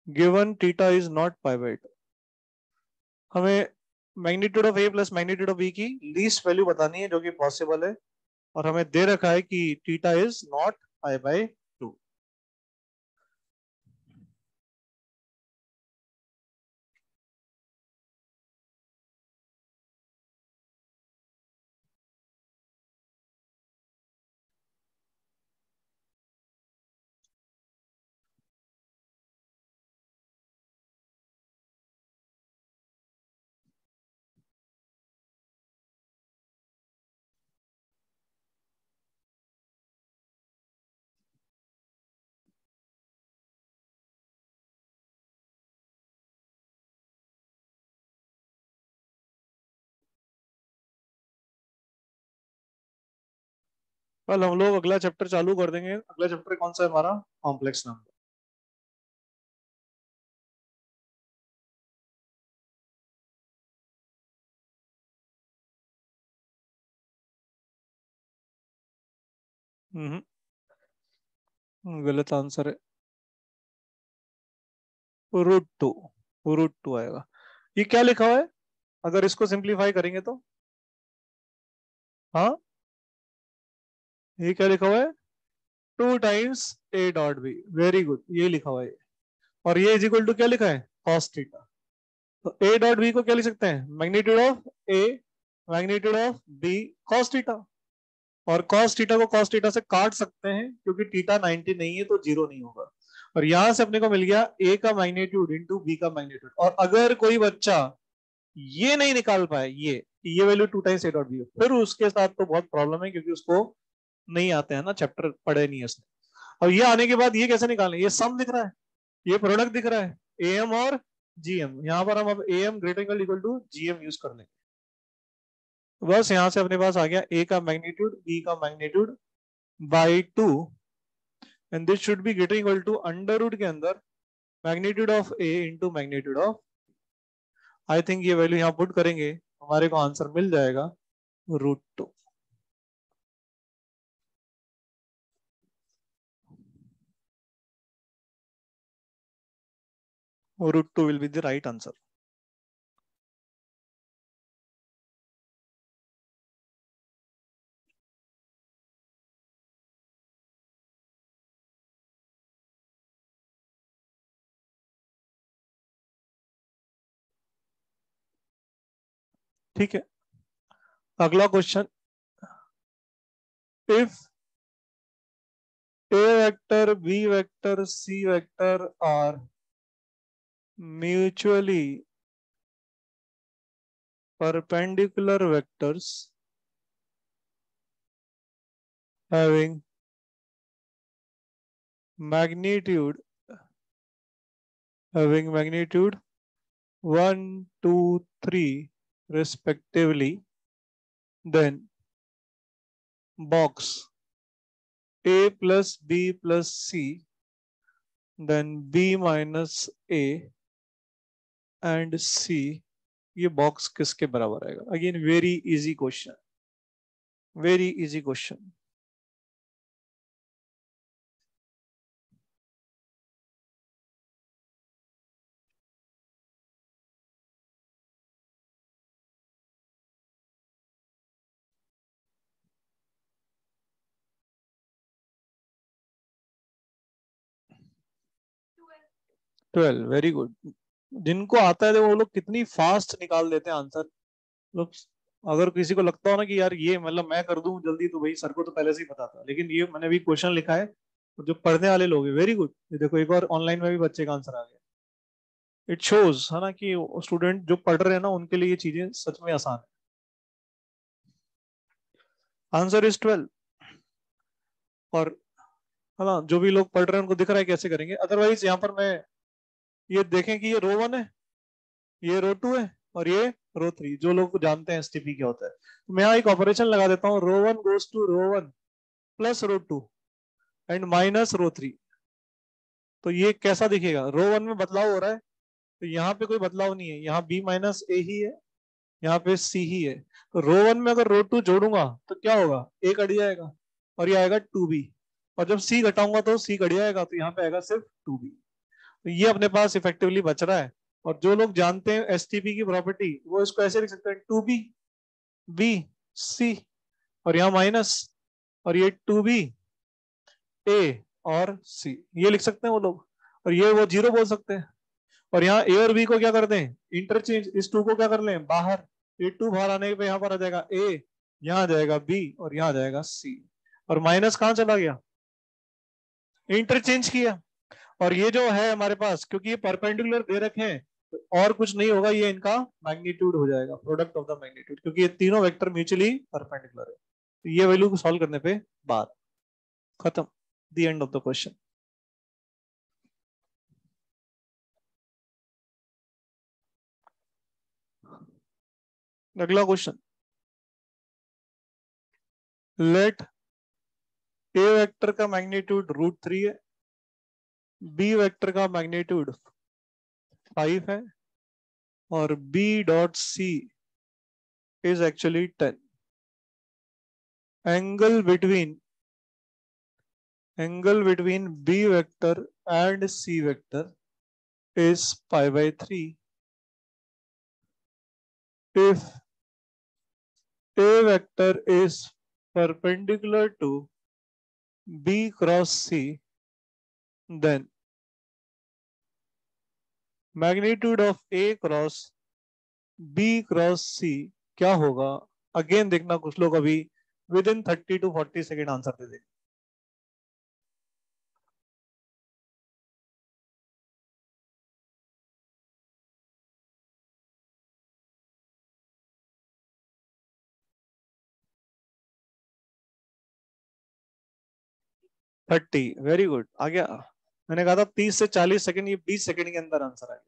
given theta is not pi by 2। हमें magnitude of A plus magnitude of B की लीस्ट वैल्यू बतानी है जो कि पॉसिबल है, और हमें दे रखा है कि theta is not pi by 2। कल हम लोग अगला चैप्टर चालू कर देंगे। अगला चैप्टर कौन सा है हमारा? Complex number. गलत आंसर है। √2। √2 आएगा। ये क्या लिखा हुआ है अगर इसको सिंप्लीफाई करेंगे तो? हाँ, ये क्या लिखा हुआ है? 2 times a dot B. Very good, ये लिखा हुआ है। और ये इज इक्वल टू क्या लिखा है? Cos theta. तो a डॉट बी को क्या लिख सकते हैं? Magnitude of a, magnitude of b, cos theta. और कॉस थीटा को कॉस थीटा से काट सकते हैं क्योंकि थीटा 90 नहीं है तो जीरो नहीं होगा। और यहां से अपने को मिल गया a का मैग्नीट्यूड इंटू बी का मैग्नीट्यूड। और अगर कोई बच्चा ये नहीं निकाल पाए, ये value 2 times a dot B, फिर उसके साथ तो बहुत प्रॉब्लम है क्योंकि उसको नहीं आते हैं ना, चैप्टर पढ़े नहीं है उसने। और ये आने के बाद ये कैसे निकालें? ये सम दिख रहा है, ये प्रोडक्ट दिख रहा है, एम और जीएम। यहां पर हम अब M greater equal to GM use कर लेंगे। तो बस यहां से अपने पास आ गया ए का मैग्नीट्यूड बी का magnitude by 2, and this should be greater equal to under root के अंदर magnitude of A into magnitude of. I think ये वैल्यू यहाँ पुट करेंगे हमारे को आंसर मिल जाएगा √2। √2 will be the right answer. ठीक है, अगला question. If a vector, b vector, c vector are mutually perpendicular vectors having magnitude magnitude 1, 2, 3 respectively, then box a plus b plus c, then b minus a and c, ये बॉक्स किसके बराबर आएगा? Again very easy question, very easy question. Twelve, very good. जिनको आता है तो वो लोग कितनी फास्ट निकाल देते हैं आंसर लोग। अगर किसी को लगता हो ना कि यार ये मतलब मैं कर दूं जल्दी, तो भाई सर को तो पहले से ही पता था, लेकिन ये मैंने भी क्वेश्चन लिखा है। तो जो पढ़ने वाले लोग हैं, वेरी गुड। ये देखो एक और ऑनलाइन में भी बच्चे का आंसर आ गया। इट शोज है ना कि स्टूडेंट जो पढ़ रहे हैं ना उनके लिए ये चीजें सच में आसान है। Answer is 12। और है ना, जो भी लोग पढ़ रहे हैं उनको दिख रहा है कैसे करेंगे। अदरवाइज यहाँ पर मैं ये देखें कि ये रो 1 है, ये रो 2 है, और ये रो 3, जो लोग जानते हैं एसटीपी क्या होता है। तो मैं यहाँ एक ऑपरेशन लगा देता हूँ, row 1 goes to row 1 plus row 2 and minus row 3। तो ये कैसा दिखेगा? रो 1 में बदलाव हो रहा है, तो यहाँ पे कोई बदलाव नहीं है, यहाँ बी माइनस ए ही है, यहाँ पे सी ही है। तो रो 1 में अगर रो 2 जोड़ूंगा तो क्या होगा? ए कट जाएगा और ये आएगा 2b। और जब सी घटाऊंगा तो सी कट जाएगा, तो यहाँ पे आएगा सिर्फ 2b। तो ये अपने पास इफेक्टिवली बच रहा है। और जो लोग जानते हैं एसटीपी की प्रॉपर्टी, वो इसको ऐसे लिख सकते हैं 2b, b, c, और यहाँ माइनस, और ये 2b, a और c, ये लिख सकते हैं वो लोग। और ये वो जीरो बोल सकते हैं। और यहाँ ए और बी को क्या कर दें? इंटरचेंज। इस 2 को क्या कर लें? बाहर। ये 2 बाहर आने पे यहाँ पर आ जाएगा ए, यहाँ आ जाएगा बी, और यहाँ आ जाएगा सी। और माइनस कहाँ चला गया? इंटरचेंज किया। और ये जो है हमारे पास, क्योंकि ये परपेंडिकुलर दे रखे हैं, तो और कुछ नहीं होगा, ये इनका मैग्नीट्यूड हो जाएगा, प्रोडक्ट ऑफ द मैग्नीट्यूड, क्योंकि ये तीनों वेक्टर म्यूचुअली परपेंडिकुलर है। तो ये वैल्यू को सॉल्व करने पे बात खत्म। The end of the question. अगला क्वेश्चन। लेट ए वेक्टर का मैग्नीट्यूड √3 है, बी वेक्टर का मैग्नीट्यूड 5 है, और B dot C is actually 10. Angle between B vector and C vector is pi/3 if a vector is perpendicular to b cross c, then magnitude of a cross b cross c क्या होगा? अगेन देखना, कुछ लोग अभी within 30 to 40 second answer दे देंगे. थर्टी, वेरी गुड, आ गया. मैंने कहा था 30 से 40 सेकेंड, ये 20 सेकेंड के अंदर आंसर आ गया.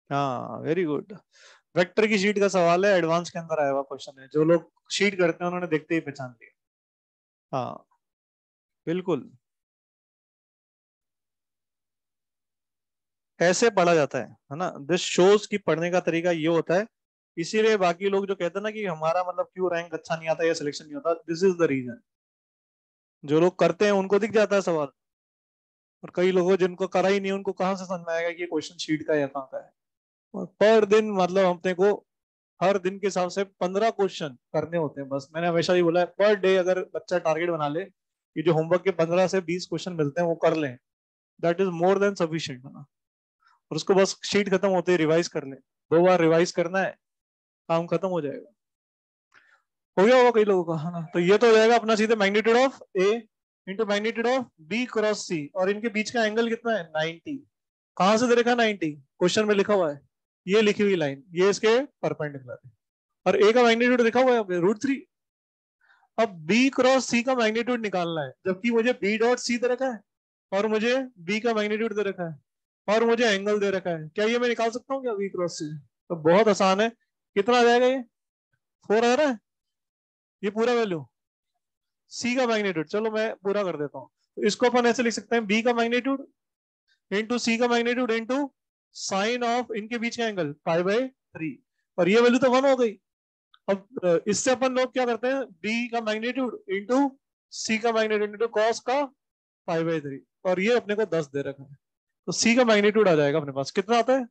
हाँ, वेरी गुड. वेक्टर की शीट का सवाल है, एडवांस के अंदर आया हुआ क्वेश्चन है. जो लोग शीट करते हैं उन्होंने देखते ही पहचान लिया. हाँ, बिल्कुल. ऐसे पढ़ा जाता है ना. दिस शोज की पढ़ने का तरीका ये होता है. इसीलिए बाकी लोग जो कहते हैं ना कि हमारा मतलब क्यों रैंक अच्छा नहीं आता या सिलेक्शन नहीं होता, दिस इज द रीजन. जो लोग करते हैं उनको दिख जाता है सवाल, और कई लोगों जिनको करा ही नहीं उनको कहाँ से समझ में आएगा कि ये क्वेश्चन शीट का है या कहाँ का है. और पर दिन मतलब अपने को हर दिन के हिसाब से 15 क्वेश्चन करने होते हैं बस. मैंने हमेशा ही बोला है, पर डे अगर बच्चा टारगेट बना ले कि जो होमवर्क के 15 से 20 क्वेश्चन मिलते हैं वो कर लें, that is more than sufficient ना. और उसको बस शीट खत्म होते ही रिवाइज कर ले. 2 बार रिवाइज करना है, काम खत्म हो जाएगा. हो गया होगा कई लोगों का, है ना. तो ये तो हो जाएगा अपना सीधे magnitude of A into magnitude of B cross C, और इनके बीच का एंगल कितना है? 90. कहां से दे रखा है 90? क्वेश्चन में लिखा हुआ है. ये लिखी हुई लाइन ये इसके परपेंडिकुलर है. और ए का मैग्नीट्यूड लिखा हुआ है √3. अब बी क्रॉस सी का मैग्नीट्यूड निकालना है, जबकि मुझे बी डॉट सी दे रखा है और मुझे बी का मैग्नीट्यूड दे रखा है और मुझे एंगल दे रखा है. क्या ये मैं निकाल सकता हूँ क्या बी क्रॉस सी? तो बहुत आसान है. कितना आ जाएगा ये? 4 आ रहा है. ये पूरा वैल्यू सी का मैग्नीट्यूड, चलो मैं पूरा कर देता हूँ. तो इसको अपन ऐसे लिख सकते हैं, बी का मैग्नीट्यूड इंटू सी का मैग्नीट्यूड इंटू साइन ऑफ इनके बीच का एंगल pi/3. और ये वैल्यू तो 1 हो गई. अब इससे अपन लोग क्या करते हैं, बी का मैग्नीट्यूड इंटू सी का मैग्नीट्यूड इंटू कॉस का pi/3. और ये अपने को 10 दे रखा है. तो सी का मैग्नीट्यूड आ जाएगा अपने पास, कितना आता है?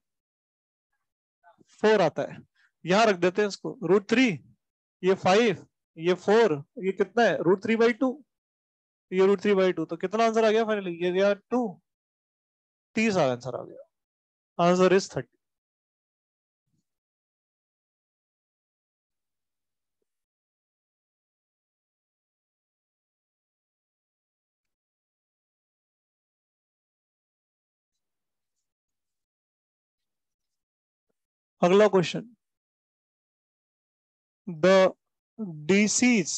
4 आता है. यहां रख देते हैं इसको, √3, ये 5, ये 4, ये कितना है? √3/2. ये √3/2. तो कितना आंसर आ गया फाइनली? ये गया 2. 30 आंसर आ गया. Answer is 30. अगला question. The DCs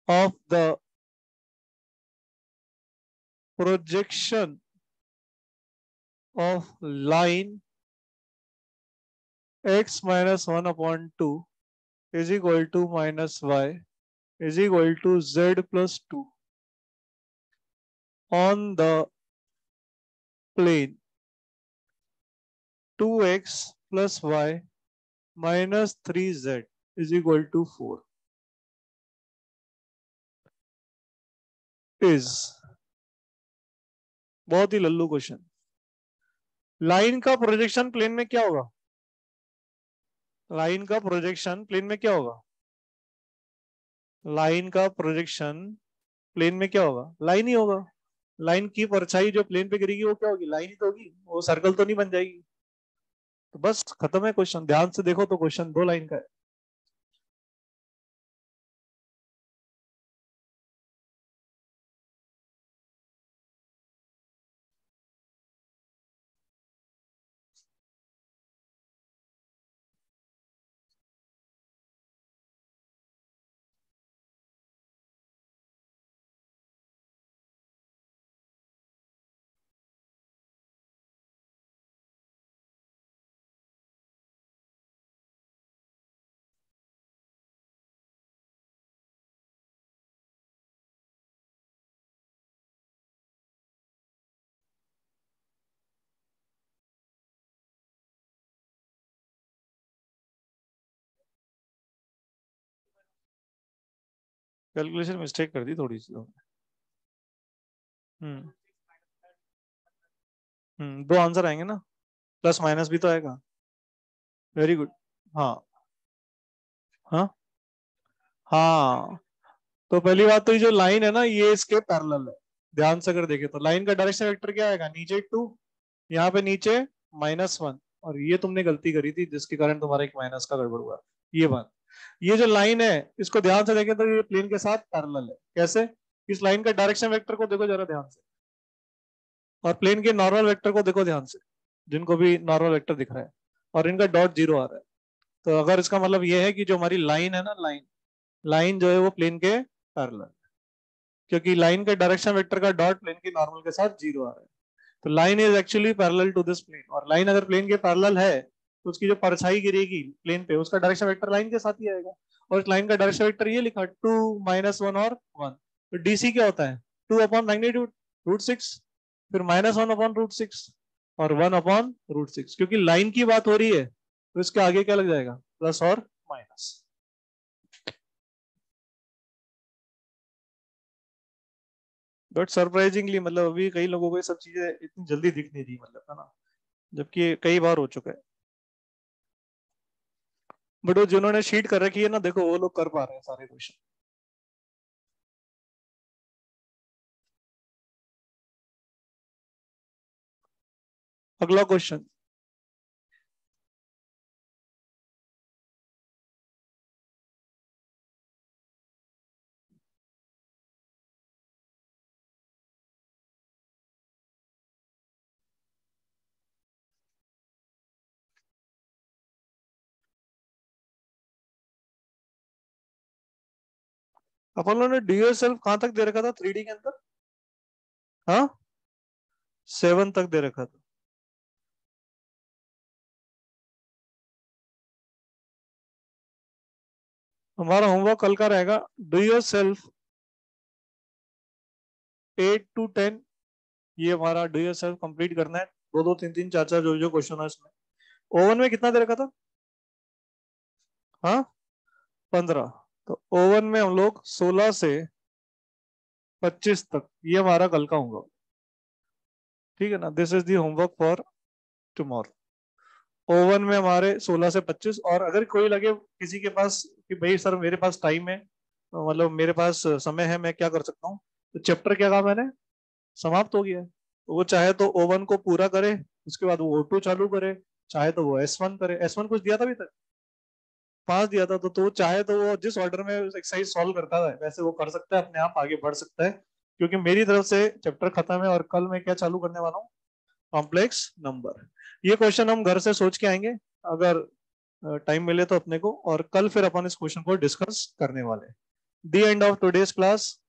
of the projection of line x minus 1 upon 2 is equal to minus y is equal to z plus 2 on the plane 2x plus y minus 3z is equal to 4 is. बहुत ही लल्लू क्वेश्चन. लाइन का प्रोजेक्शन प्लेन में क्या होगा? लाइन का प्रोजेक्शन प्लेन में क्या होगा? लाइन का प्रोजेक्शन प्लेन में क्या होगा? लाइन ही होगा. लाइन की परछाई जो प्लेन पे गिरेगी वो क्या होगी? लाइन ही तो होगी. वो सर्कल तो नहीं बन जाएगी. तो बस खत्म है क्वेश्चन. ध्यान से देखो तो क्वेश्चन 2 लाइन का है. कैलकुलेशन मिस्टेक कर दी थोड़ी सी। हम्म दो आंसर आएंगे ना, प्लस माइनस भी तो आएगा। Very good. हाँ हाँ हाँ। तो पहली बात तो ये जो लाइन है ना ये इसके पैरेलल है। ध्यान से अगर देखें तो लाइन का डायरेक्शन वेक्टर क्या आएगा, नीचे 2, यहाँ पे नीचे -1। और ये तुमने गलती करी थी जिसके कारण तुम्हारा एक माइनस का गड़बड़ हुआ। ये बात, ये जो लाइन है इसको ध्यान से देखें तो ये प्लेन के साथ पैरेलल है। कैसे? इस लाइन का डायरेक्शन वेक्टर को देखो जरा ध्यान से, और प्लेन के नॉर्मल वेक्टर को देखो ध्यान से, जिनको भी नॉर्मल वेक्टर दिख रहा है, और इनका डॉट जीरो आ रहा है। तो अगर इसका मतलब ये है कि जो हमारी लाइन है ना, लाइन लाइन जो है वो प्लेन के पैरेलल, क्योंकि लाइन के डायरेक्शन वेक्टर का डॉट प्लेन के नॉर्मल के साथ जीरो आ रहा है। तो line is actually parallel to this plane, और लाइन अगर प्लेन के पैरेलल है तो उसकी जो परछाई गिरेगी प्लेन पे उसका डायरेक्शन वेक्टर लाइन के साथ ही आएगा। और इस लाइन का डायरेक्शन वेक्टर ये लिखा 2 -1 और 1। तो डीसी क्या होता है, 2/मैग्नीट्यूड √6, फिर -1/√6 और 1/√6। क्योंकि लाइन की बात हो रही है तो इसके आगे क्या लग जाएगा, प्लस और माइनस। बट सरप्राइजिंगली मतलब अभी कई लोगों को ये सब चीजें इतनी जल्दी दिख नहीं रही, मतलब है ना, जबकि ये कई बार हो चुका है। बट वो जिन्होंने शीट कर रखी है ना, देखो वो लोग कर पा रहे हैं सारे क्वेश्चन। अगला क्वेश्चन, अपन लोगों ने डू योर सेल्फ कहां तक दे रखा था 3D के अंदर? हाँ, 7 तक दे रखा था। हमारा होमवर्क कल का रहेगा, डू योर सेल्फ 8 to 10। ये हमारा डू योर सेल्फ कंप्लीट करना है, दो दो तीन तीन चार चार जो जो क्वेश्चन है इसमें। ओवन में कितना दे रखा था? हाँ, 15। तो ओवन में हम लोग 16 से 25 तक, ये हमारा कल का होमवर्क। ठीक है ना, this is the homework for tomorrow. Oven में हमारे 16 से 25। और अगर कोई लगे किसी के पास कि भाई सर मेरे पास टाइम है, मतलब मेरे पास समय है, मैं क्या कर सकता हूँ, तो चैप्टर क्या कहा मैंने, समाप्त हो गया है। तो वो चाहे तो ओवन को पूरा करे, उसके बाद वो O2 चालू करे, चाहे तो वो S1 करे। S1 कुछ दिया था अभी तक, 5 दिया था। तो चाहे तो वो जिस ऑर्डर में एक्सरसाइज सॉल्व करता है वैसे वो कर सकता है, अपने आप आगे बढ़ सकता है। क्योंकि मेरी तरफ से चैप्टर खत्म है, और कल मैं क्या चालू करने वाला हूँ, कॉम्प्लेक्स नंबर। ये क्वेश्चन हम घर से सोच के आएंगे अगर टाइम मिले तो अपने को, और कल फिर अपन इस क्वेश्चन को डिस्कस करने वाले हैं। The end of today's class.